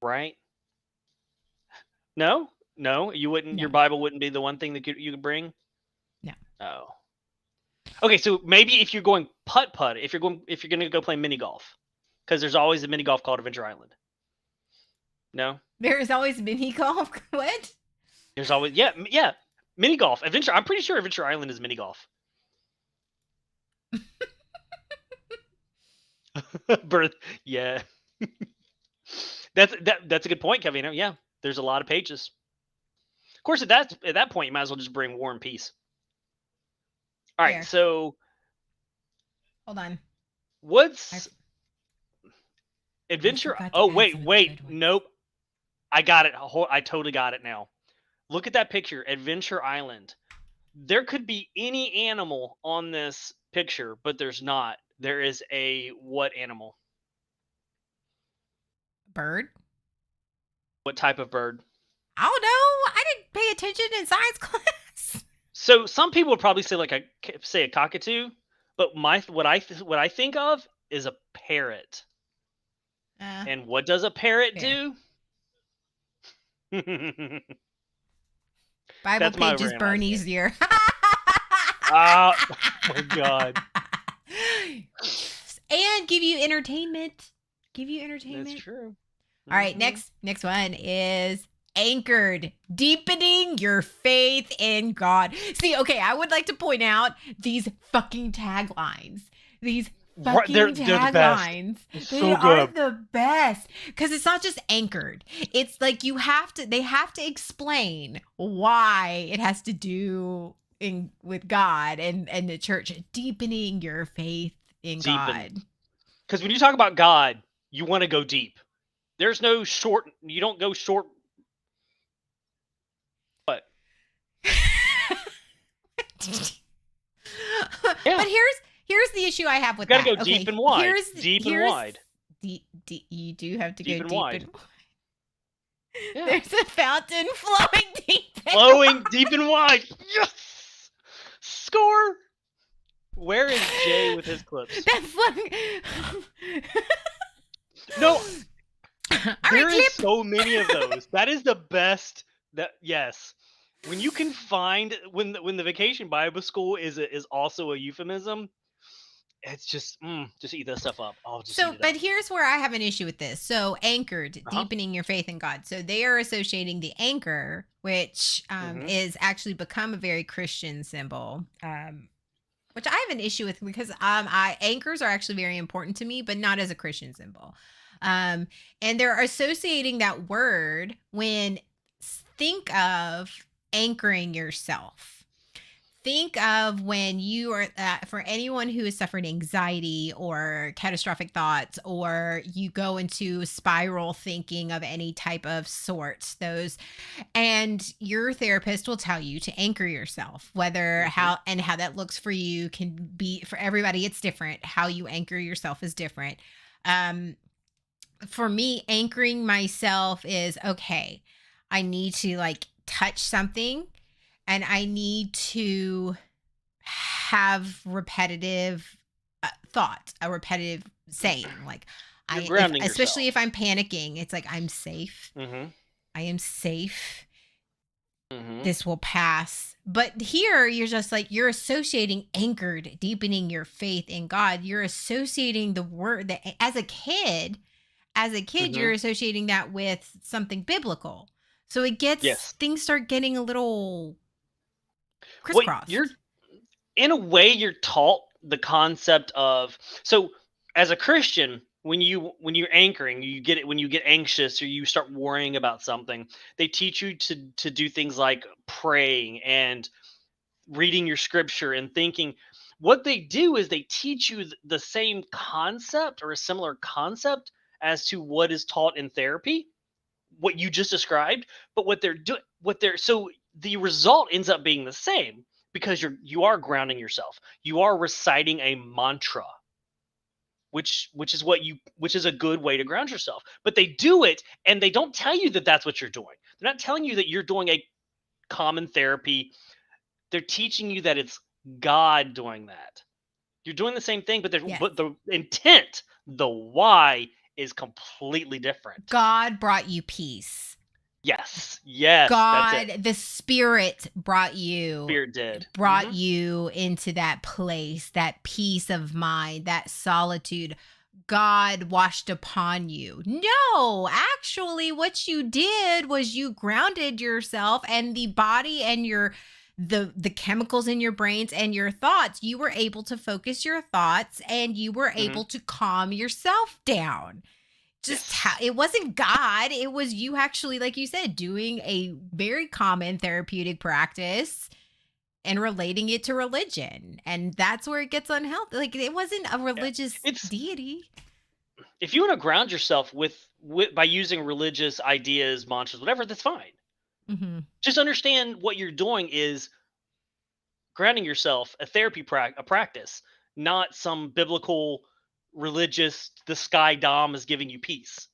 Right? No? No, you wouldn't your No, Bible wouldn't be the one thing that you could bring? no. Oh. Okay, so maybe if you're going putt-putt, if you're gonna go play mini golf, because there's always a mini golf called Adventure Island. No? There's always mini golf. What? There's always yeah, mini golf. Adventure I'm pretty sure Adventure Island is mini golf. Birth yeah. That's a good point, Kevin. Yeah, there's a lot of pages. Of course, at that point, you might as well just bring War and Peace. All right, Here, so hold on. I, what's I adventure? forgot Oh to add wait, some of the wait, good ones. nope. I got it. I totally got it now. Look at that picture, Adventure Island. There could be any animal on this picture, but there's not. There is a what animal? Bird? What type of bird? I don't know. I didn't pay attention in science class. So some people would probably say like a cockatoo, but what I think of is a parrot. Uh, And what does a parrot Fair. do? Bible That's my pages burn overanalyzing it. easier. Oh my god. And give you entertainment. That's true. All right, Mhm. next one is anchored, deepening your faith in God. See, okay, I would like to point out these fucking taglines. These Right, fucking they're the best. taglines. It's They so are good. the best because it's not just anchored. It's like they have to explain why it has to do with God and the church, deepening your faith in Deepen. God. Because when you talk about God, you want to go deep. There's no short. You don't go short. What? Yeah. But here's the issue I have with You got that. to go deep and wide. Deep and wide. You do have to Deep go and deep wide. and wide. Yeah. There's a fountain flowing deep. Flowing deep and wide. Yes. Score. Where is Jay with his clips? That's like No. All There right, is clip. so many of those. That is the best. That yes. When you can find when the vacation Bible school is also a euphemism, it's just eat that stuff up. I'll just eat So, it but up. here's where I have an issue with this. So, anchored, Uh-huh. deepening your faith in God. So, they are associating the anchor, which Mhm. is actually become a very Christian symbol, which I have an issue with because anchors are actually very important to me, but not as a Christian symbol. And they're associating that word when think of anchoring yourself. Think of when you are for anyone who has suffered anxiety or catastrophic thoughts, or you go into spiral thinking of any type of sort, those, and your therapist will tell you to anchor yourself, whether Mhm. how that looks for you can be for everybody. It's different. How you anchor yourself is different. Um, for me, anchoring myself is okay. I need to like touch something and I need to have repetitive thought, a repetitive saying. Like You're if grounding especially yourself. if I'm panicking, it's like I'm safe. Mhm. I am safe. Mhm. This will pass. But here you're just like you're associating anchored, deepening your faith in God. You're associating the word that as a kid, you're Mhm. associating that with something biblical. So it gets Yes. things start getting a little What you're crisscrossed. in a way you're taught the concept of so as a Christian when you're anchoring you get it when you get anxious or you start worrying about something they teach you to do things like praying and reading your scripture and thinking what they do is they teach you the same concept or a similar concept as to what is taught in therapy what you just described, but what they're doing, what they're so the result ends up being the same because you are grounding yourself. You are reciting a mantra, which is a good way to ground yourself. But they do it, and they don't tell you that that's what you're doing. They're not telling you that you're doing a common therapy. They're teaching you that it's God doing that. You're doing the same thing, Yes. but the intent, the why, is completely different. God brought you peace. Yes, yes, that's it. God, the Spirit Spirit did. brought you into that place, that peace of mind, that solitude. God washed upon you. No, actually, what you did was you grounded yourself and the body and the chemicals in your brains and your thoughts. You were able to focus your thoughts and you were Mhm. able to calm yourself down. Just Yes. how it wasn't God, it was you actually, like you said, doing a very common therapeutic practice and relating it to religion. And that's where it gets unhealthy. Like it wasn't a Yeah. religious It's deity. if you want to ground yourself with by using religious ideas, mantras, whatever, that's fine. Mm-hmm. Just understand what you're doing is grounding yourself, a therapy a practice, not some biblical religious the sky dom is giving you peace.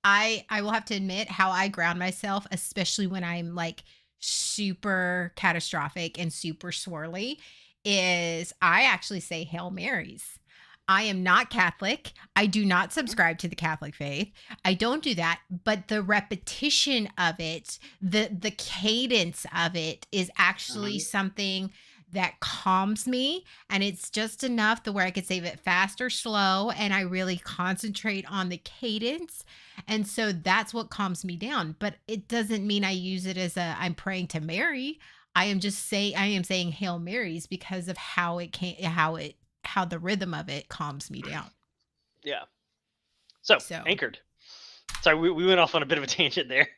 I will have to admit how I ground myself, especially when I'm like super catastrophic and super swirly, is I actually say Hail Marys. I am not Catholic. I do not subscribe to the Catholic faith. I don't do that, but the repetition of it, the cadence of it is actually Mhm. something that calms me, and it's just enough to where I could save it fast or slow, and I really concentrate on the cadence, and so that's what calms me down. But it doesn't mean I use it as a I'm praying to Mary. I am saying Hail Marys because of how it can how the rhythm of it calms me down. Yeah. So, So anchored. Sorry, we went off on a bit of a tangent there.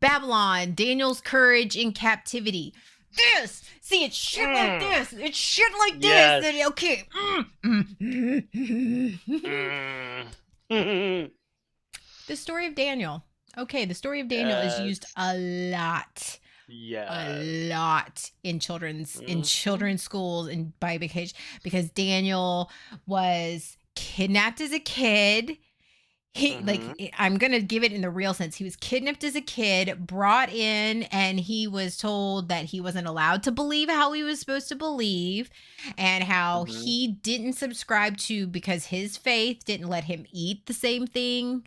Babylon, Daniel's courage in captivity. This, see, it's shit like Mm, this. It's shit like this. yes. And okay. Mm. The story of Daniel. Okay, the story of Daniel is used Yes. a Yes. lot in Mhm. children's schools and by because Daniel was kidnapped as a kid. He Mhm. I'm gonna give it in the real sense. He was kidnapped as a kid, brought in, and he was told that he wasn't allowed to believe how he was supposed to believe, and how Mhm. he didn't subscribe to because his faith didn't let him eat the same thing.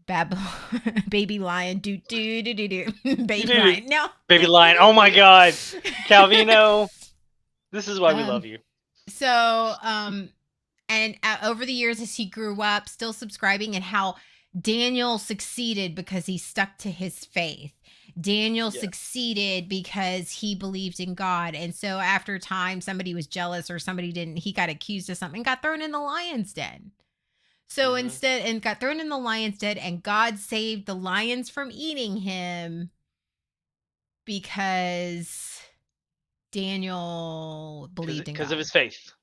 Babylon, baby lion, do do do do do, You baby did it, lion. No, baby do do lion. Oh my do god. do. Calvino, this is why we love um. you. So and over the years as he grew up still subscribing, and how Daniel succeeded because he stuck to his faith. Daniel Yeah. succeeded because he believed in God, and so after time somebody was jealous or somebody didn't, he got accused of something, got thrown in the lion's den. So Mhm. instead, and got thrown in the lion's den, and God saved the lions from eating him because Daniel believed in Because of God his faith.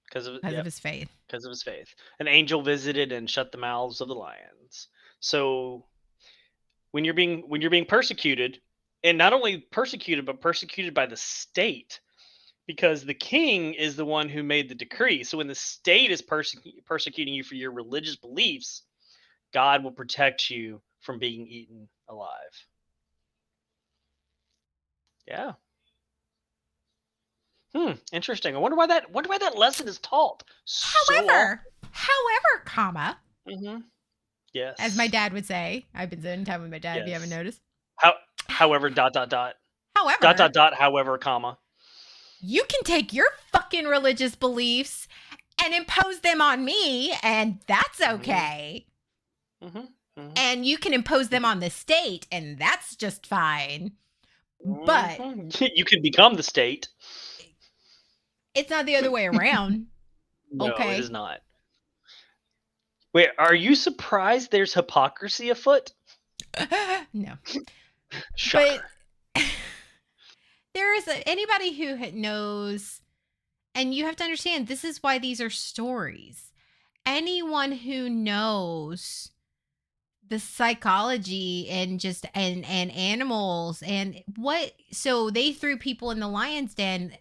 because of Yep. his faith. Because of his faith. An angel visited and shut the mouths of the lions. So when you're being persecuted, and not only persecuted but persecuted by the state, because the king is the one who made the decree. So when the state is persecuting you for your religious beliefs, God will protect you from being eaten alive. Yeah. Interesting. I wonder why that lesson is taught so However, often. comma, Mhm. as my Yes. dad would say, I've been spending time with my dad, if you haven't Yes. noticed. How however However, however comma. you can take your fucking religious beliefs and impose them on me, and that's Mhm. okay. Mhm. Mhm. And you can impose them on the state, and that's just fine. But Mhm. You can become the state. it's not the other way around. No, it is Okay. not. Wait, are you surprised there's hypocrisy afoot? No. But Shocker. there is anybody who knows, and you have to understand, this is why these are stories. Anyone who knows the psychology and just and animals and what, so they threw people in the lion's den,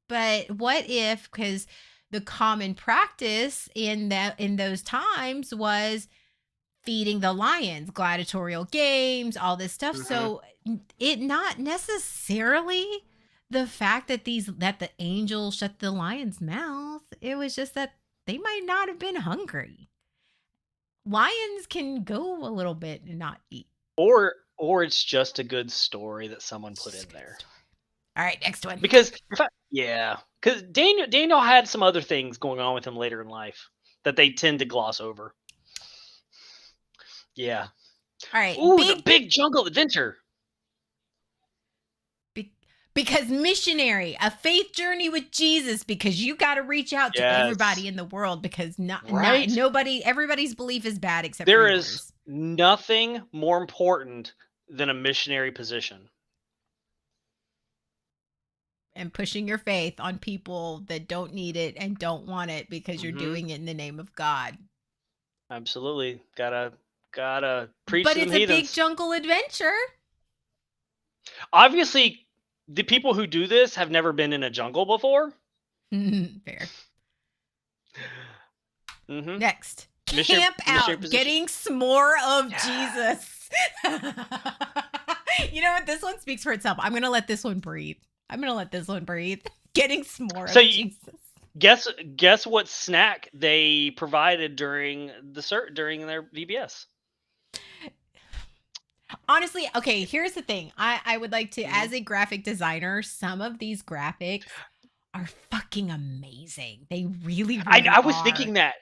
but what if, because the common practice in those times was feeding the lions, gladiatorial games, all this stuff. Mhm. So it not necessarily the fact that the angel shut the lion's mouth. It was just that they might not have been hungry. Lions can go a little bit and not eat. Or it's just a good story that someone It's put just a in good there. story. All right, next one. Because if I yeah, because Daniel had some other things going on with him later in life that they tend to gloss over. Yeah. All right, Ooh, the big jungle adventure. be- because missionary, a faith journey with Jesus, because you got to reach out to Yes. everybody in the world, because not Right? nobody, everybody's belief is bad except for There is yours. nothing more important than a missionary position. And pushing your faith on people that don't need it and don't want it because you're Mhm. doing it in the name of God. Absolutely. Gotta preach But to them it's a big heathens. jungle adventure. Obviously, the people who do this have never been in a jungle before. Fair. Mm-hmm. Next, Missionary, camp missionary out, position. getting s'more of Yeah. Jesus. You know what? This one speaks for itself. I'm gonna let this one breathe. Getting s'more So of you, Jesus. guess what snack they provided during their VBS? Honestly, okay, here's the thing. I would like to, Mhm. as a graphic designer, some of these graphics are fucking amazing. They really, really I was are. thinking that.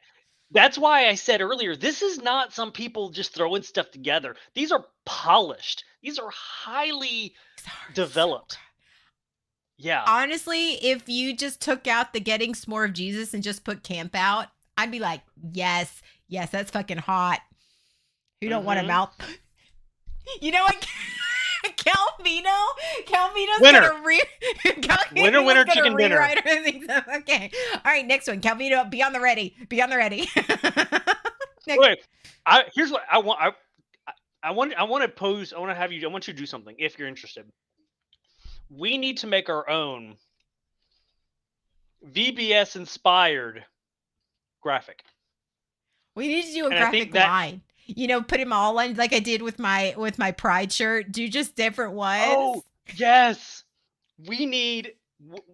That's why I said earlier, this is not some people just throwing stuff together. These are polished. These are highly These are so developed. Yeah. honestly, if you just took out the getting s'more of Jesus and just put camp out, I'd be like, yes, yes, that's fucking hot. Who don't want a Mhm. mouth? You know what? Calvino's Winner. gonna Winner, winner, Calvino's gonna chicken dinner. rewrite everything. Okay, all right, next one. Calvino, be on the ready. Be on the ready. Next. Wait, here's what I want. I want to pose. I want to have you. I want you to do something if you're interested. We need to make our own VBS inspired graphic. We need to do a And I think graphic that, line. You know, put them all on like I did with my pride shirt. Do just different ones. oh, yes, we need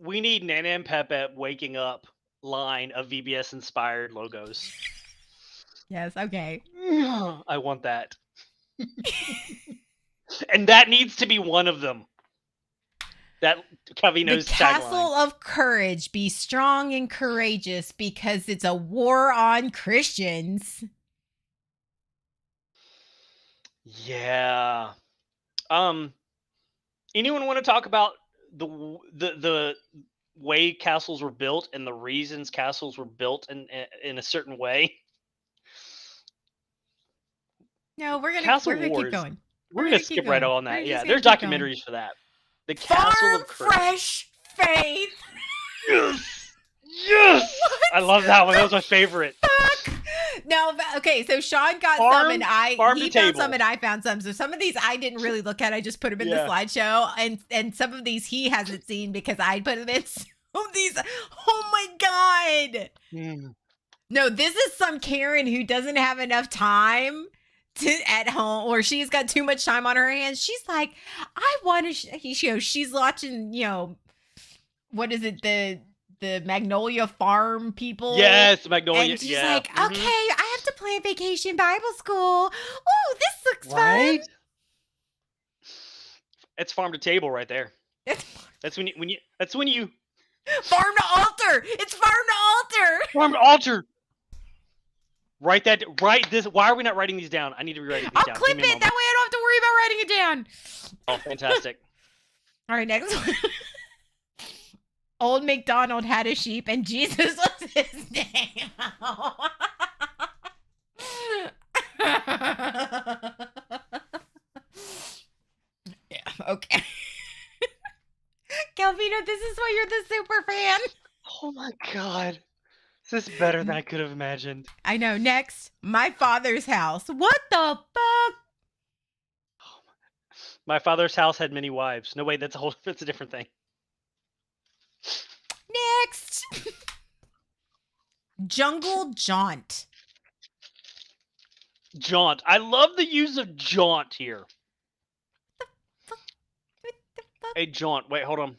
Nana and PepPep waking up line of VBS inspired logos. Yes. Okay. I want that. And that needs to be one of them. That The Covino's castle tagline. of courage. Be strong and courageous because it's a war on Christians. Yeah. Um anyone want to talk about the way castles were built and the reasons castles were built in a certain way? No, Castle we're gonna keep Wars. going. We're gonna skip right on We're that. just Yeah, gonna there's keep going. documentaries for that. The Castle Farm of Courage. fresh faith. Yes. Yes. I love that one. That was my favorite. Fuck. No, okay. So Sean got Farm- some, and farm he to found table. some, and I found some. So some of these I didn't really look at. I just put them in Yeah. the slideshow, and some of these he hasn't seen because I put them in. Some of these. Oh my god. Mm. No, this is some Karen who doesn't have enough time at home, or she's got too much time on her hands. She's like, I want to. She's watching. What is it? The Magnolia Farm people. Yes, Magnolia. And she's yeah. like, Mhm. okay, I have to plan vacation Bible school. Oh, this looks Right? fun. It's farm to table right there. That's when you Farm to altar. It's farm to altar. farm to altar. Write this. Why are we not writing these down? I need to be writing these I'll down. clip Give me a it. That way I don't have to worry about writing it down. Oh, fantastic. All right, next one. Old MacDonald had a sheep, and Jesus was his name. Yeah, okay. Calvino, this is why you're the super fan. Oh my god. This is better than I could have imagined. I know. Next, my father's house. What the fuck? My father's house had many wives. No, wait, that's a different thing. Next. Jungle Jaunt. Jaunt. I love the use of jaunt here. What the fuck? A jaunt. Wait, hold on.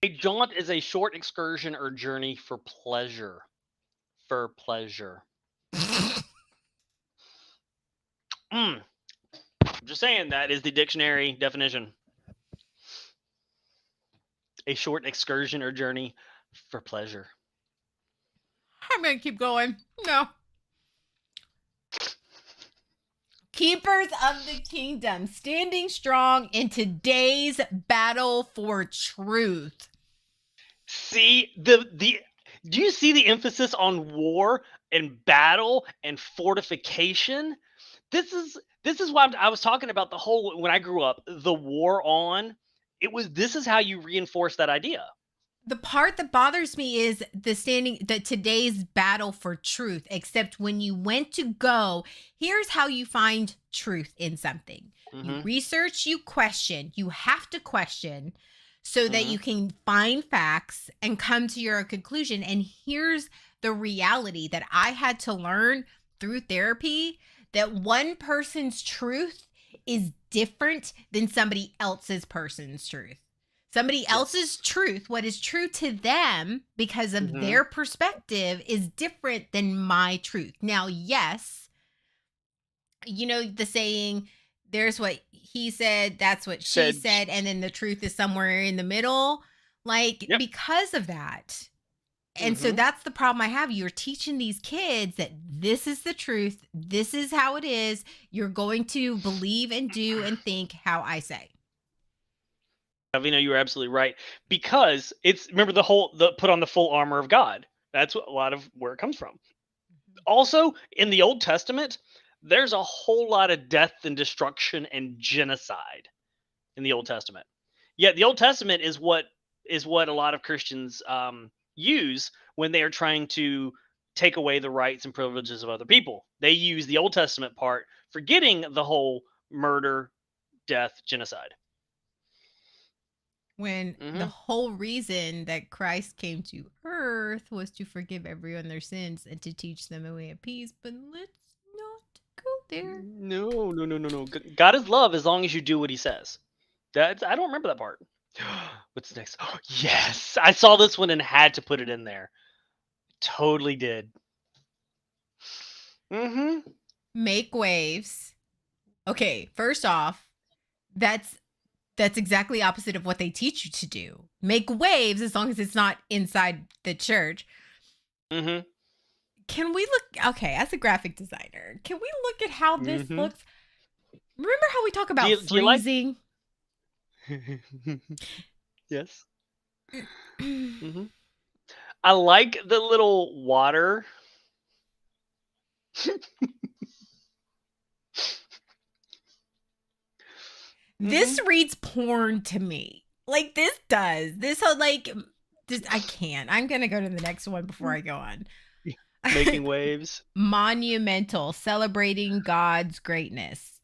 A jaunt is a short excursion or journey for pleasure. For pleasure. I'm just saying that is the dictionary definition. A short excursion or journey for pleasure. I'm going to keep going. No. Keepers of the Kingdom, standing strong in today's battle for truth. See do you see the emphasis on war and battle and fortification? This is why I was talking about the whole when I grew up, the war on. This is how you reinforce that idea. The part that bothers me is the today's battle for truth, except when you went to go, here's how you find truth in something. You Mm-hmm. research, you question, you have to question so that Mm-hmm. you can find facts and come to your conclusion. And here's the reality that I had to learn through therapy, that one person's truth is different than somebody else's person's truth. Somebody else's Yes. truth, what is true to them because of Mm-hmm. their perspective, is different than my truth. Now, yes, you know the saying, there's what he said, that's what she Said. said, and then the truth is somewhere in the middle. Like, Yep. because of that. And so Mm-hmm. that's the problem I have. You're teaching these kids that this is the truth, this is how it is. You're going to believe and do and think how I say. Avina, you were absolutely right, because it's, remember the put on the full armor of God. That's what, a lot of where it comes from. Also, in the Old Testament, there's a whole lot of death and destruction and genocide in the Old Testament. Yet the Old Testament is what a lot of Christians use when they are trying to take away the rights and privileges of other people. They use the Old Testament part, forgetting the whole murder, death, genocide. When the Hmm. whole reason that Christ came to earth was to forgive everyone their sins and to teach them a way of peace. But let's not go there. No, no, no, no, no. God is love as long as you do what He says. That's, I don't remember that part. What's next? Yes, I saw this one and had to put it in there. Totally did. Mm-hmm. Make waves. Okay, first off, that's exactly opposite of what they teach you to do. Make waves as long as it's not inside the church. Mm-hmm. Can we look, okay, as a graphic designer, can we look at how this Mm-hmm. looks? Remember how we talk Do about you like? freezing? Yes. Mm-hmm. I like the little water. Mm-hmm. This reads porn to me. Like this does. This whole like this, I can't. I'm gonna go to the next one before I go on. Making waves. Monumental, celebrating God's greatness.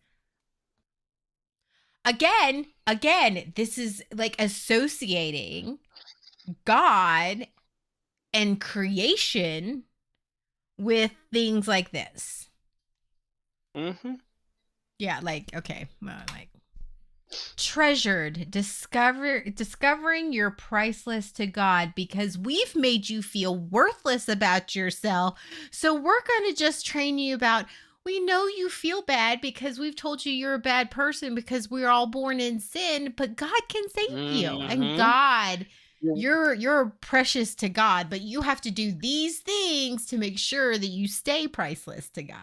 Again, this is like associating God and creation with things like this. Mm-hmm. Yeah, like okay, well, like treasured, discovering you're priceless to God because we've made you feel worthless about yourself. So we're going to just train you about, we know you feel bad because we've told you you're a bad person because we're all born in sin, but God can save you. And Mm-hmm. God, you're precious to God, but you have to do these things to make sure that you stay priceless to God.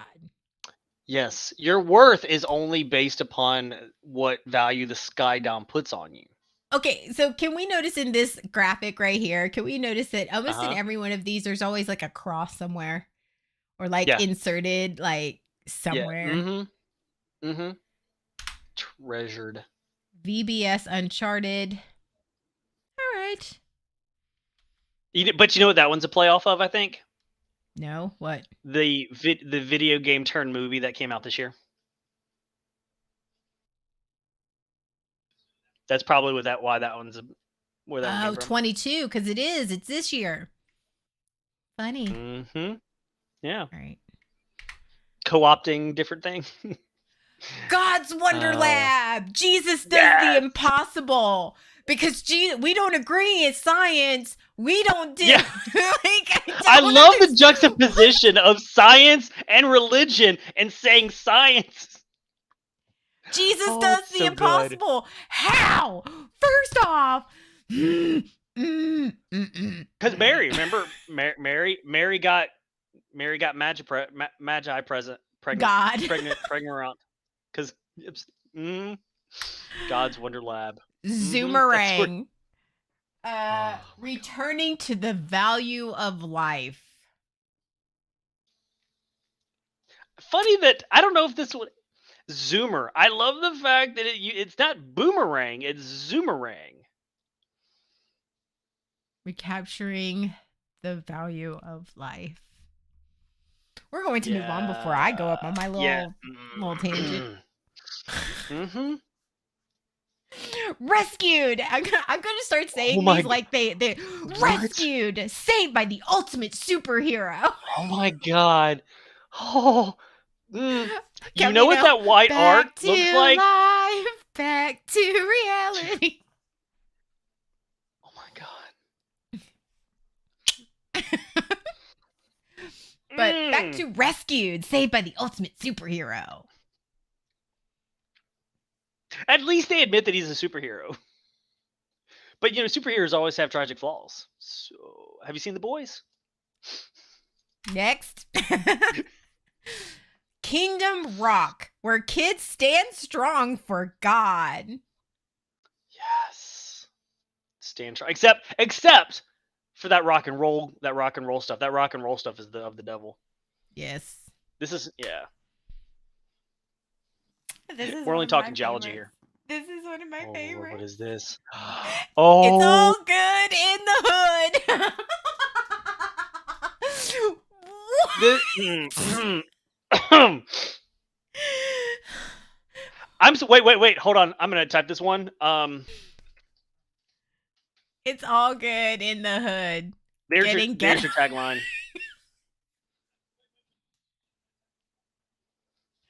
Yes, your worth is only based upon what value the sky down puts on you. Okay, so can we notice in this graphic right here, can we notice that Uh almost in huh. every one of these, there's always like a cross somewhere or like Yeah. inserted like Yeah. somewhere? Mm-hmm. Mm-hmm. Treasured. VBS Uncharted. All right. But you know what that one's a play off of? I think No, what? the video game turned movie that came out this year. That's probably what that why that one's where that one came Oh, from. 22, because it is. It's this year. Funny. Mm-hmm. Yeah. All right. Co-opting different things. God's Wonder Oh, Lab. Jesus does the yes. impossible because we don't agree. It's science. We don't do Yeah. like I I don't love the understand. juxtaposition of science and religion and saying science. Jesus Oh, does it's the so good. impossible. How? First off, mm, mm, mm, Because mm. Mary, remember, Mary got magi present, God. pregnant around. Because mm, God's Wonder Lab. Mm-hmm. That's where. Zoomerang. Oh my god. Returning to the value of life. Funny that I don't know if this would Zoomer. I love the fact that it's not boomerang, it's Zoomerang. Recapturing the value of life. We're going to move on before I go Yeah. up on my Yeah. little tangent. Mm-hmm. Rescued. I'm going to start Oh saying my these god. like they What? rescued, saved by the ultimate superhero. Oh my god. Oh. Mm. You know what Camino, that white art back looks to like? life, back to reality. Oh my god. But back Mm. to rescued, saved by the ultimate superhero. At least they admit that he's a superhero. But superheroes always have tragic flaws. So, have you seen The Boys? Next. Kingdom Rock, where kids stand strong for God. Yes. Stand try. Except for that rock and roll stuff. That rock and roll stuff is of the devil. Yes. This is This is We're one only of my talking geology favorites. here. This is one of my Oh Lord, what favorites. is this? It's Oh, all good in the hood. this. I'm so wait. Hold on. I'm gonna type this one. It's all good in the hood. There's Get your tagline.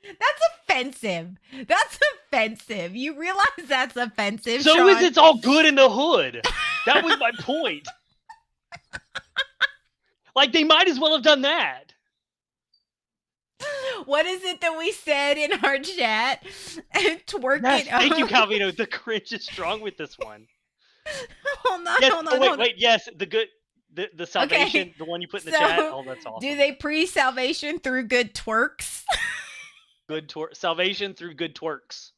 That's offensive. That's offensive. You realize that's offensive, So Sean? is it's all good in the hood. That was my point. Like they might as well have done that. What is it that we said in our chat? Twerk Yes, it. thank you, Calvino. The cringe is strong with this one. Hold on, Yes. hold Oh on, wait, hold on. wait. Yes, the salvation, Okay. the one you put in the chat. So, Oh, that's awesome. do they pre-salvation through good twerks? Good salvation through good twerks.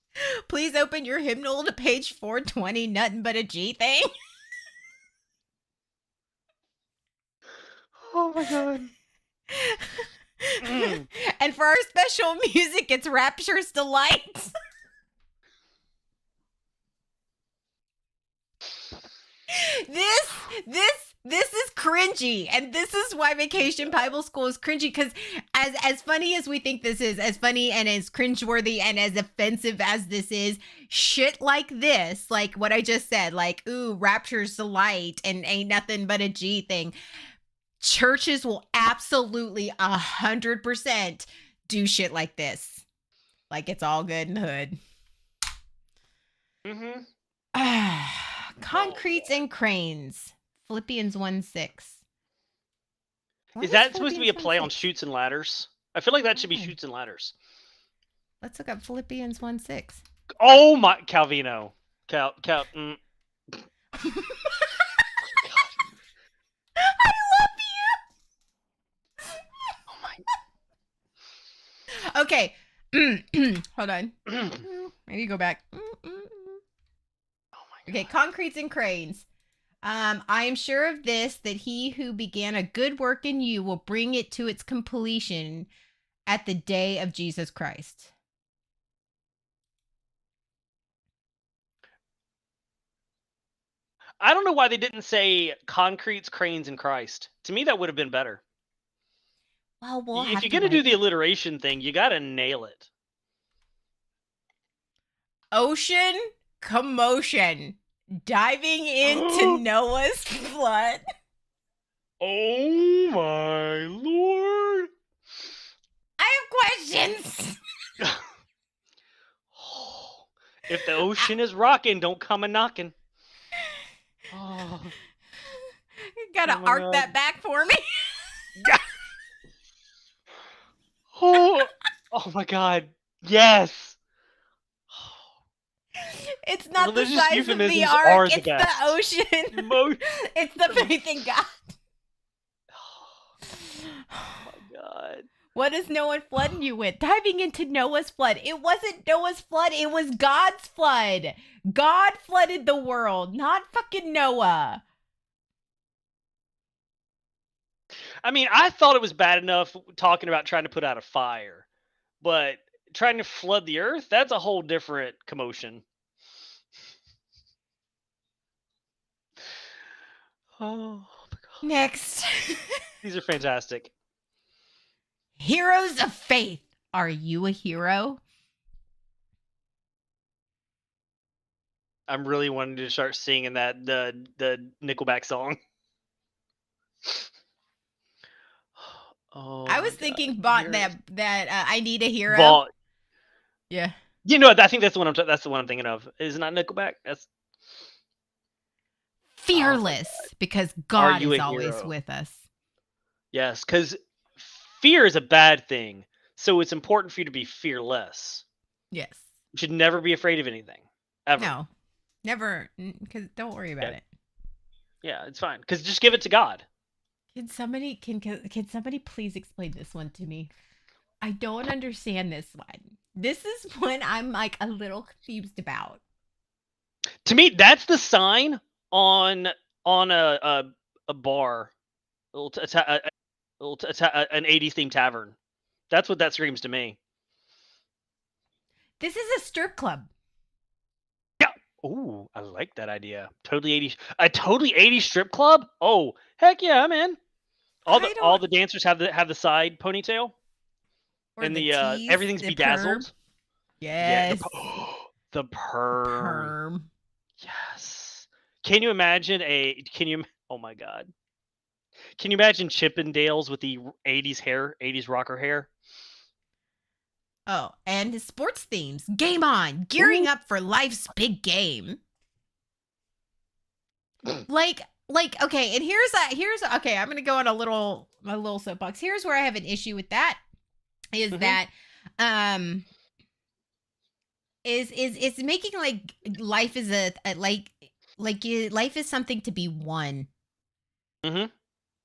Please open your hymnal to page 420. Nothing but a G thing. Oh my god. And for our special music, it's Rapture's Delight. This is cringy, and this is why Vacation Bible School is cringy. Because as funny as we think this is, as funny and as cringeworthy and as offensive as this is, shit like this, like what I just said, like ooh, Rapture's Delight and ain't nothing but a G thing. Churches will absolutely 100% do shit like this. Like it's all good in the hood. Concretes and cranes. Philippians 1:6. Is that supposed to be a play on Chutes and Ladders? I feel like that should be Chutes and Ladders. Let's look up Philippians 1:6. Oh my, Calvino. I love Oh my. you. Okay. Hold on. Maybe go back. Oh my god. Okay, concretes and cranes. I am sure of this, that he who began a good work in you will bring it to its completion at the day of Jesus Christ. I don't know why they didn't say concretes, cranes, and Christ. To me, that would have been better. Well, If you're gonna do the alliteration thing, you gotta nail it. Ocean commotion. Diving into Noah's flood. Oh my lord. I have questions. If the ocean is rocking, don't come a knocking. Oh. You gotta arc that back for me. Oh my god. Yes. It's not the Religious size of the euphemisms ark, are the it's best. the ocean. It's the faith in God. Oh my god. What is Noah flooding you with? Diving into Noah's flood. It wasn't Noah's flood, it was God's flood. God flooded the world, not fucking Noah. I mean, I thought it was bad enough talking about trying to put out a fire, but trying to flood the earth, that's a whole different commotion. Oh my god. Next. These are fantastic. Heroes of faith. Are you a hero? I'm really wanting to start singing the Nickelback song. Oh I my was god. thinking Heroes. I need a hero. Vault. Yeah. You know, I think that's the one that's the one I'm thinking of. Is it not Nickelback? That's oh my god. Fearless, because Are God you is a always hero? with us. Yes, because fear is a bad thing. So it's important for you to be fearless. Yes. You should never be afraid of anything. Ever. No. Never, because don't worry about Yeah, it. yeah, it's fine. Because just give it to God. Can somebody please explain this one to me? I don't understand this one. This is one I'm like a little confused about. To me, that's the sign on a bar, a little an 80s themed tavern. That's what that screams to me. This is a strip club. Yeah. Ooh, I like that idea. Totally 80s. A totally 80s strip club? Oh, heck yeah, I'm in. I All don't, the dancers have the side ponytail or and the the tease, everything's the perm. bedazzled. Yeah, Yes. the The perm. perm. Yes. Can you imagine oh my god. Can you imagine Chippendales with the 80s hair, 80s rocker hair? Oh, and the sports themes. Game on. Ooh. Gearing up for life's big game. Like okay, and here's okay, I'm gonna go on a little soapbox. Here's where I have an issue with that is Mhm. that um is making like life is a life is something to be won. Mhm.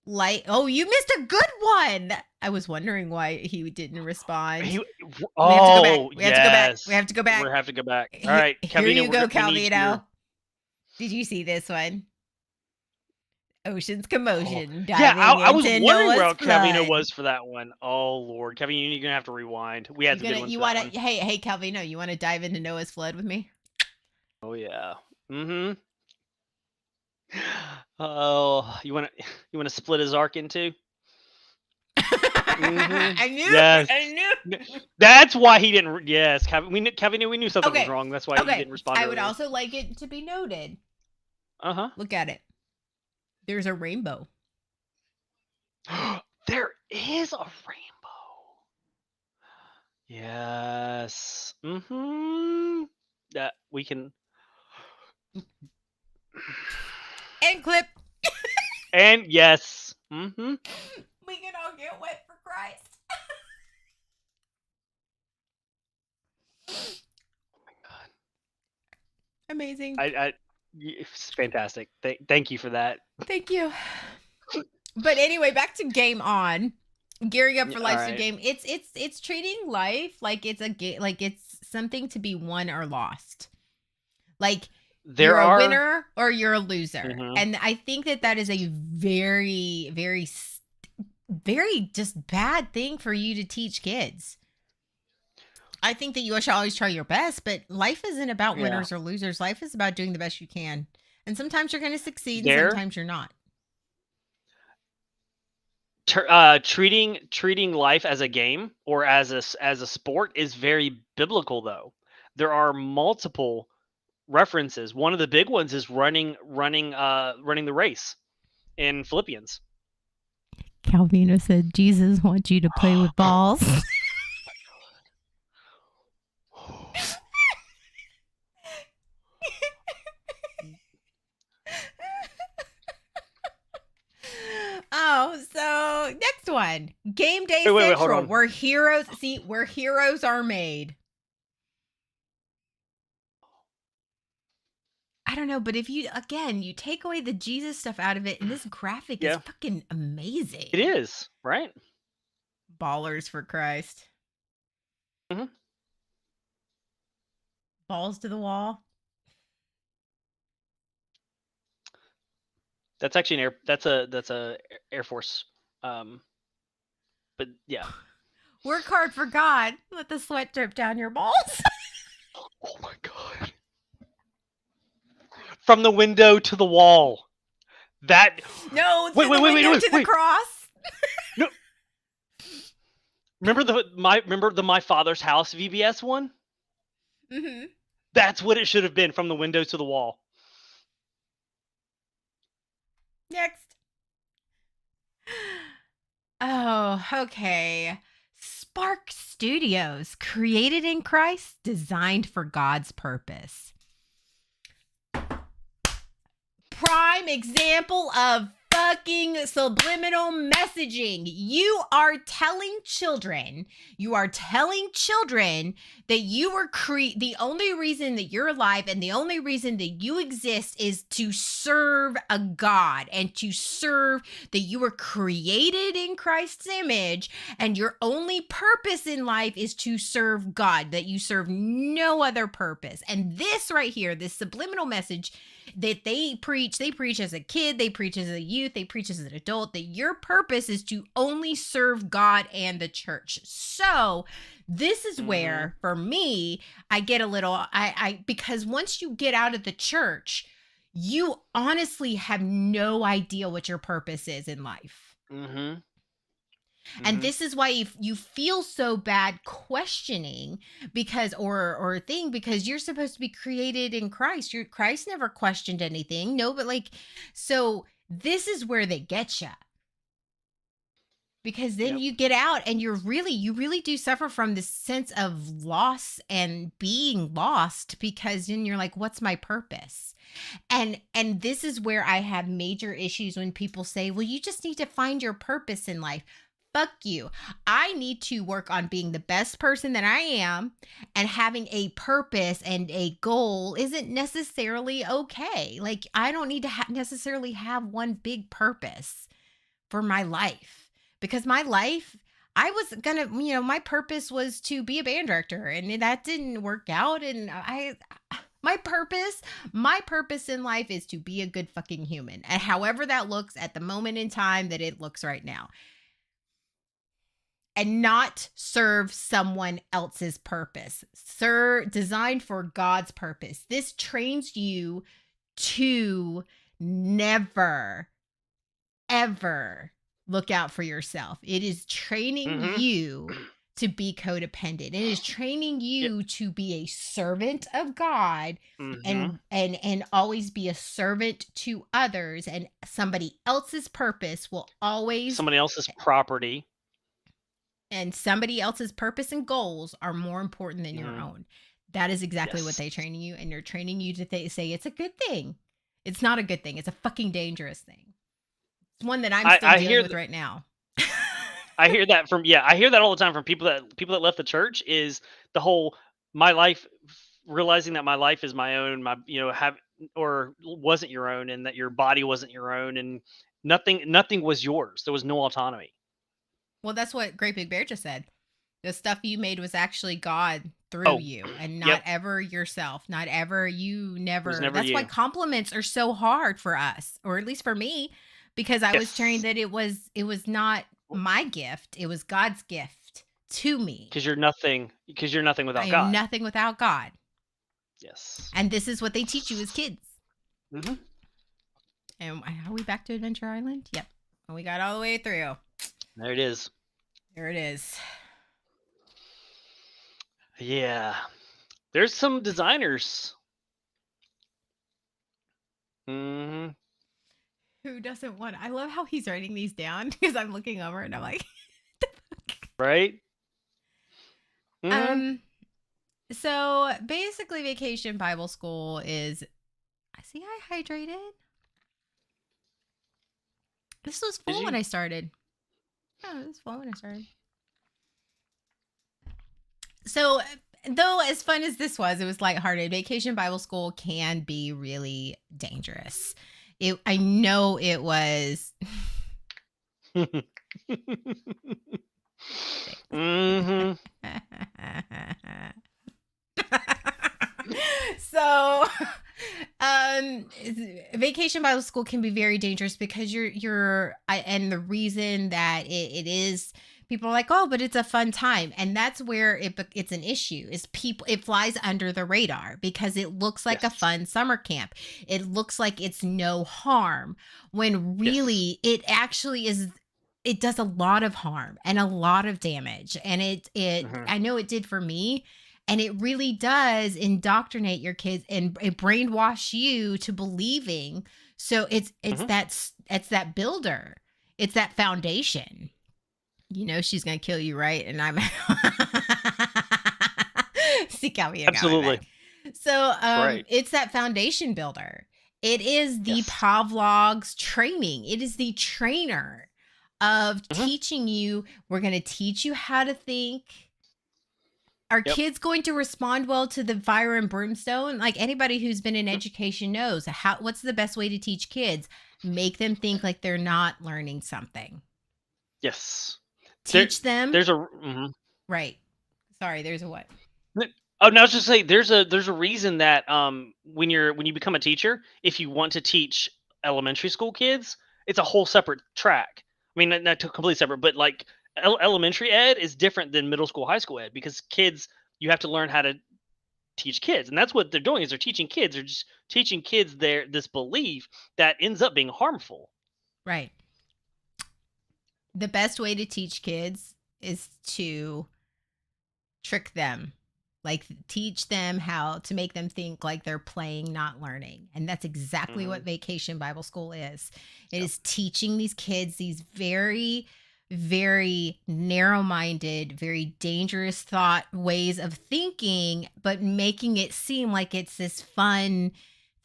Like, oh, you missed a good one. I was wondering why he didn't respond. He We have to go back. Oh, We have to go back. We yes. have to go We back. have to go back. All Here, right, here Calvino, you go, we need your Calvino. Did you see this one? Ocean's oh. commotion Yeah, diving I was into wondering Noah's where Calvino flood. was for that one. Oh lord, Calvino, you're gonna have to rewind. We had some good ones You for that wanna one. hey Calvino, you wanna dive into Noah's flood with me? Oh yeah. Mhm. Oh, you wanna split his arc in two? Mhm. I knew Yes. I knew. That's why he didn't. Yes, Kevin, we knew something was Okay. wrong. That's why he Okay. didn't respond I would earlier. also like it to be noted. Uh Look at it. There's a rainbow. huh. There is a rainbow. Yes. Mm-hmm. That we can. And clip. And yes. Mm-hmm. We can all get wet for Christ. Amazing. It's fantastic. Thank you for that. Thank you. But anyway, back to game on. Gearing up for All life's a right. game. It's treating life like it's a game, like it's something to be won or lost. Like There you're a are. winner or you're a loser. Mm-hmm. And I think that is a very just bad thing for you to teach kids. I think that you should always try your best, but life isn't about Yeah. winners or losers. Life is about doing the best you can. And sometimes you're going to succeed and There. sometimes you're not. Treating life as a game or as a sport is very biblical though. There are multiple references. One of the big ones is running the race in Philippians. Calvino said Jesus wants you to play with balls. Oh, so next one. Game Day Wait, hold Central. on. Where heroes are made. I don't know, but if you take away the Jesus stuff out of it, and this graphic is Yeah, fucking amazing. it is, right? Ballers for Christ. Mhm. Balls to the wall. That's actually that's a Air Force. But yeah. Work hard for God. Let the sweat drip down your balls. Oh my god. From the window to the wall. That No, it's wait, in the wait, wait, wait, window wait, to the wait. cross. No, remember the My Father's House VBS one? Hmm. That's what it should have been, from the window to the wall. Next. Oh, okay. Spark Studios, created in Christ, designed for God's purpose. Prime example of fucking subliminal messaging. You are telling children that you were the only reason that you're alive and the only reason that you exist is to serve a God, and to serve that you were created in Christ's image, and your only purpose in life is to serve God, that you serve no other purpose. And this right here, this subliminal message that they preach as a kid, they preach as a youth, they preach as an adult, that your purpose is to only serve God and the church. So this is where, for me, I get a little, I because once you get out of the church, you honestly have no idea what your purpose is in life. Mm-hmm. And this is why you feel so bad questioning, because or thing, because you're supposed to be created in Christ. Christ never questioned anything. No, but like, so this is where they get you. Because then Yep. you get out and you really do suffer from this sense of loss and being lost, because then you're like, what's my purpose? And this is where I have major issues when people say, well, you just need to find your purpose in life. Fuck you. I need to work on being the best person that I am, and having a purpose and a goal isn't necessarily okay. Like, I don't need to necessarily have one big purpose for my life, because my life, I was gonna, my purpose was to be a band director, and that didn't work out. And my purpose in life is to be a good fucking human, and however that looks at the moment in time that it looks right now, and not serve someone else's purpose. Designed for God's purpose. This trains you to never, ever look out for yourself. It is training you to be codependent. It is training you to be a servant of God, and always be a servant to others, and somebody else's purpose will always, somebody else's property. and somebody else's purpose and goals are more important than your own. That is exactly what Yes. they're training you, and they're training you to say it's a good thing. It's not a good thing. It's a fucking dangerous thing. It's one that I'm still dealing with right now. I hear that I hear that all the time from people that left the church, is the whole, my life, realizing that my life is my own, my, have, or wasn't your own, and that your body wasn't your own, and nothing was yours. There was no autonomy. Well, that's what Great Big Bear just said. The stuff you made was actually God through you, and not ever yourself. Not ever, you never. That's why compliments are so hard for us, or at least for me, because I was trained that it was not my gift. It was God's gift to me. Because you're nothing without God. I am nothing without God. Yes. And this is what they teach you as kids. Mm-hmm. And are we back to Adventure Island? Yep. And we got all the way through. There it is. There it is. Yeah. There's some designers. Who doesn't want? I love how he's writing these down, because I'm looking over and I'm like, right? So basically, Vacation Bible School is, I see I hydrated. This was full when I started. Oh, it was full when I started. So, though, as fun as this was, it was lighthearted. Vacation Bible School can be really dangerous. I know it was. So, Vacation Bible School can be very dangerous, because and the reason that it is, People are like, oh, but it's a fun time. And that's where it's an issue is people, it flies under the radar because it looks like a Yes. fun summer camp. It looks like it's no harm when Yes. really it actually is. It does a lot of harm and a lot of damage. And Hmm. I know it did for me. And it really does indoctrinate your kids and it brainwash you to believing. So Hmm. it's that builder. It's that foundation. You know she's gonna kill you, right? And I'm seek out me and got my Absolutely. back. So Right. it's that foundation builder. It is the Yes. Pavlov's training. It is the trainer of Hmm. teaching you. We're gonna teach you how to think. Are Yep. kids going to respond well to the fire and brimstone? Like anybody who's been in Mhm. education knows what's the best way to teach kids? Make them think like they're not learning something. Yes. There, Teach them there's a. Mhm. right. Sorry, there's a what? Oh, no, I was just say there's a reason that when you become a teacher, if you want to teach elementary school kids, it's a whole separate track. I mean, not completely separate, but like elementary ed is different than middle school, high school ed because kids you have to learn how to teach kids, and that's what they're doing is they're teaching kids. They're just teaching kids their this belief that ends up being harmful. Right. The best way to teach kids is to trick them. Like teach them how to make them think like they're playing, not learning. And that's exactly what Hmm. Vacation Bible School is. It Yep. is teaching these kids these very, very narrow minded, very dangerous thought ways of thinking, but making it seem like it's this fun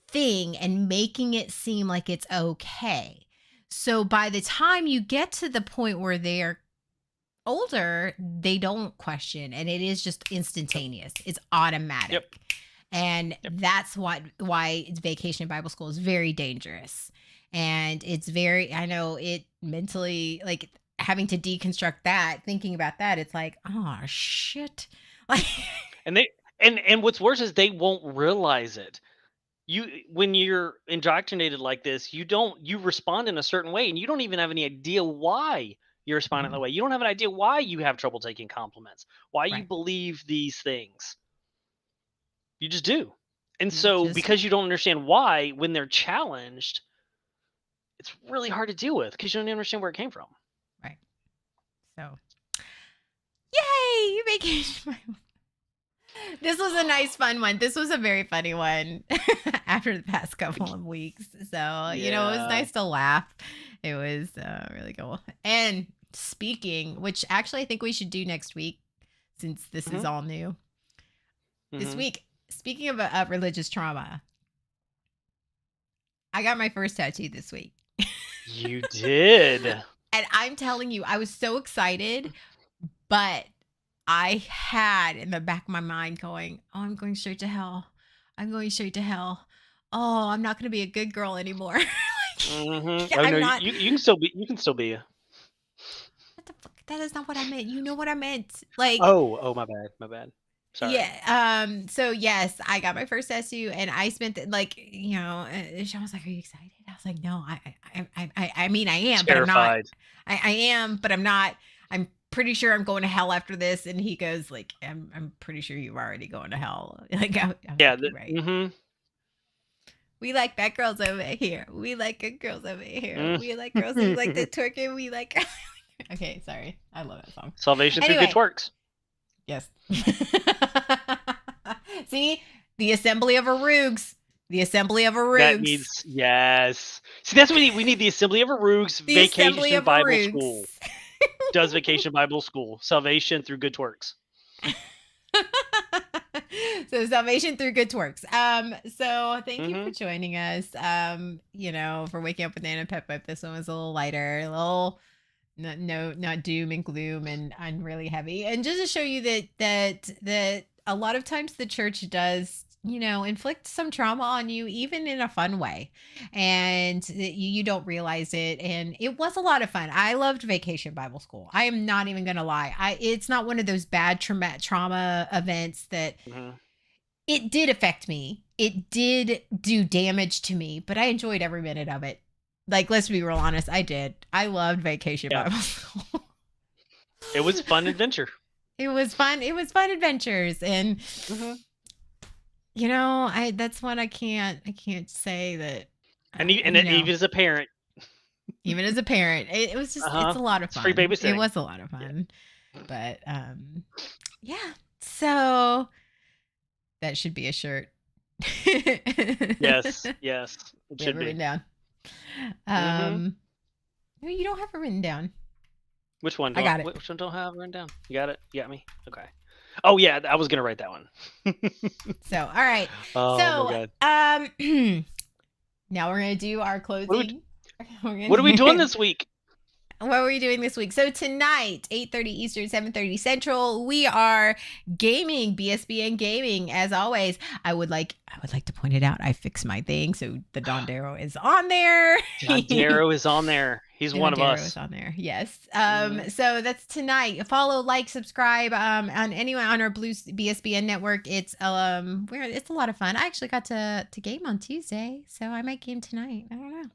thing and making it seem like it's okay. So by the time you get to the point where they're older, they don't question and it is just Yep. instantaneous. It's Yep. automatic. And Yep. that's why Vacation Bible School is very dangerous. And it's very I know it mentally like having to deconstruct that, thinking about that, it's like, oh shit. Like And they and what's worse is they won't realize it. When you're indoctrinated like this, you respond in a certain way and you don't even have any idea why you're responding that Mhm. way. You don't have an idea why you have trouble taking compliments, why you Right. believe these things. You just do. And You so just because you don't understand why, when they're challenged, it's really hard to deal with because you don't even understand where it came from. right. So yay, Vacation Bible. This was a nice, fun one. This was a very funny one after the past couple of weeks. So, it was Yeah. nice to laugh. It was really cool. And speaking, which actually I think we should do next week since this is Hmm. all new. This Hmm. week, speaking of religious trauma, I got my first tattoo this week. You did. And I'm telling you, I was so excited, but I had in the back of my mind going, "Oh, I'm going straight to hell. I'm going straight to hell. Oh, I'm not going to be a good girl anymore." Hmm. Like, Oh no, I'm not. you can still be. You can still be. What the fuck? That is not what I meant. You know what I meant. Like, Oh, my bad. My bad. Sorry. yeah. So yes, I got my first tattoo, and I spent like, Sean was like, "Are you excited?" I was like, "No, I mean, I am, but I'm not. Terrified. I am, but I'm not. I'm pretty sure I'm going to hell after this." And he goes, "Like, I'm pretty sure you're already going to hell." Like, I was Yeah. like, "You're right. Mhm. We like bad girls over here. We like good girls over here. Mm. We like girls who like to twerk, and we like." Okay, sorry. I love that song. Salvation through good Anyway, twerks. yes. See, the assembly of Arugs. The assembly of That Arugs. needs yes. See, that's what we need. We need the Assembly of Arugs The assembly Vacation of Bible Arugs. School. Does Vacation Bible School. Salvation through good twerks. So salvation through good twerks. So thank you for Mhm. joining us. For waking up with Nana and PepPep. This one was a little lighter, a little not doom and gloom and really heavy. And just to show you that a lot of times the church does, inflict some trauma on you, even in a fun way. And that you don't realize it. And it was a lot of fun. I loved Vacation Bible School. I am not even gonna lie. It's not one of those bad trauma events that Mhm. it did affect me. It did do damage to me, but I enjoyed every minute of it. Like, let's be real honest, I did. I loved Vacation Yeah. Bible School. It was fun adventure. It was fun. It was fun adventures, and that's one I can't say that. And even as a parent, even as a parent, it was just it's a lot of fun. Free babysitting. It was a lot of fun, but yeah. So that should be a shirt. Yes, it should be written down. No, you don't have it written down. Which one? I got it. Which one don't I have written down? You got it? You got me? Okay. Oh yeah, I was gonna write that one. So all right. Oh my God. Now we're gonna do our closing. What are we doing this week? What are we doing this week? So tonight, 8:30 Eastern, 7:30 Central, we are gaming, BSBN gaming. As always, I would like to point it out. I fixed my thing, so the Don Darrow is on there. Don Darrow is on there. He's one of us. Is on there. Yes. So that's tonight. Follow, like, subscribe. On our Blue BSBN network. It's it's a lot of fun. I actually got to game on Tuesday, so I might game tonight. I don't know.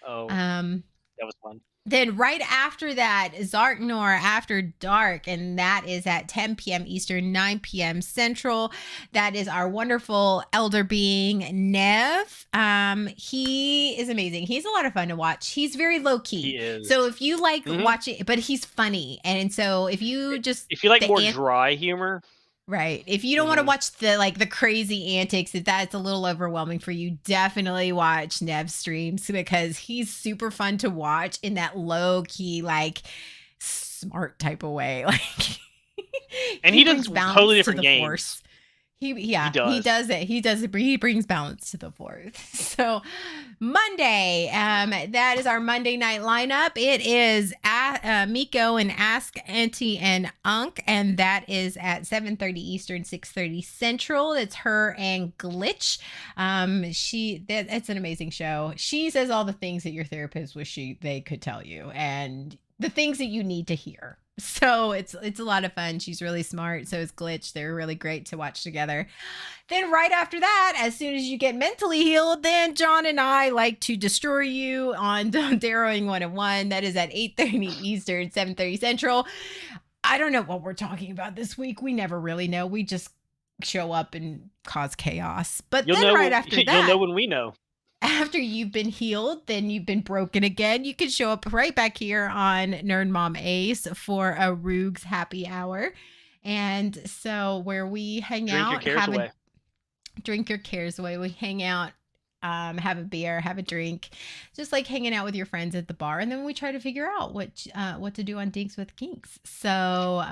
Oh. That was fun. Then right after that, Zarknor After Dark, and that is at 10 p.m. Eastern, 9 p.m. Central. That is our wonderful elder being, Nev. He is amazing. He's a lot of fun to watch. He's very low key. He is. So if you like watching, but he's funny, and so if you like more dry humor. Right. If you don't want to watch the crazy antics, if that's a little overwhelming for you, definitely watch Nev's streams, because he's super fun to watch in that low key, like, smart type of way. Like, and he does totally different games. Force. He does it. He brings balance to the Force. So Monday, that is our Monday night lineup. It is Miko and Ask Auntie and Unc, and that is at 7:30 Eastern, 6:30 Central. It's her and Glitch. It's an amazing show. She says all the things that your therapist wish they could tell you, and the things that you need to hear. So it's a lot of fun. She's really smart. So is Glitch. They're really great to watch together. Then right after that, as soon as you get mentally healed, then John and I like to destroy you on Darrowing 101. That is at 8:30 Eastern, 7:30 Central. I don't know what we're talking about this week. We never really know. We just show up and cause chaos. But you'll know when we know. After you've been healed, then you've been broken again. You can show up right back here on Nerd Mom Ace for a Roogs happy hour. And so where we hang out, drink your cares away. We hang out, have a beer, have a drink, just like hanging out with your friends at the bar. And then we try to figure out what to do on Dinks with Kinks. So,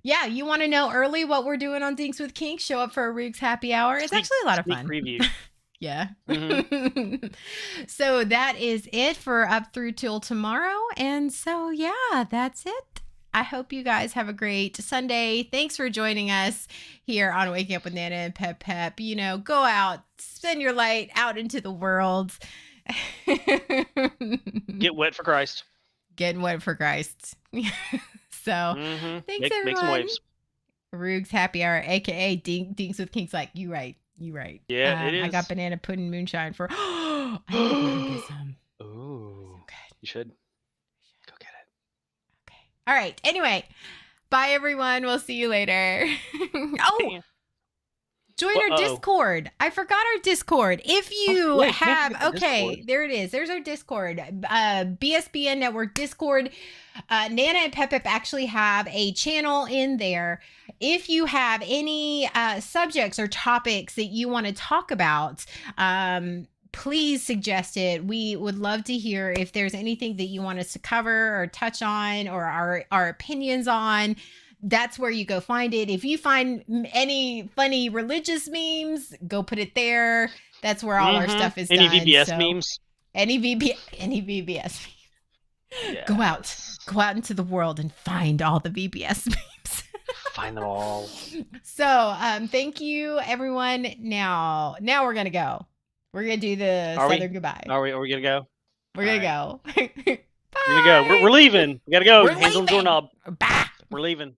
you want to know early what we're doing on Dinks with Kinks? Show up for a Roogs happy hour. It's actually a lot of fun. Preview. Yeah. So that is it for up through till tomorrow. And so, that's it. I hope you guys have a great Sunday. Thanks for joining us here on Waking Up with Nana and PepPep. Go out, spend your light out into the world. Get wet for Christ. Get wet for Christ. So, thanks everyone. Make some waves. Roogs happy hour, aka Dinks with Kinks. Like, you right. Yeah, it is. I got banana pudding moonshine for. I need to go get some. Ooh, okay. You should go get it. Okay. All right. Anyway, bye everyone. We'll see you later. Join our Discord. I forgot our Discord. If you have, okay, there it is. There's our Discord. BSBN Network Discord. Nana and PepPep actually have a channel in there. If you have any subjects or topics that you want to talk about, please suggest it. We would love to hear if there's anything that you want us to cover or touch on or our opinions on. That's where you go find it. If you find any funny religious memes, go put it there. That's where all our stuff is any done. VBS memes? Any VBS memes. Yeah. Go out into the world and find all the VBS memes. Find them all. So, thank you, everyone. Now we're gonna go. We're gonna do the Southern goodbye. Are we gonna go? We're gonna go. Bye. We're gonna go. We're leaving. We gotta go. Hands on the doorknob. Bye. We're leaving.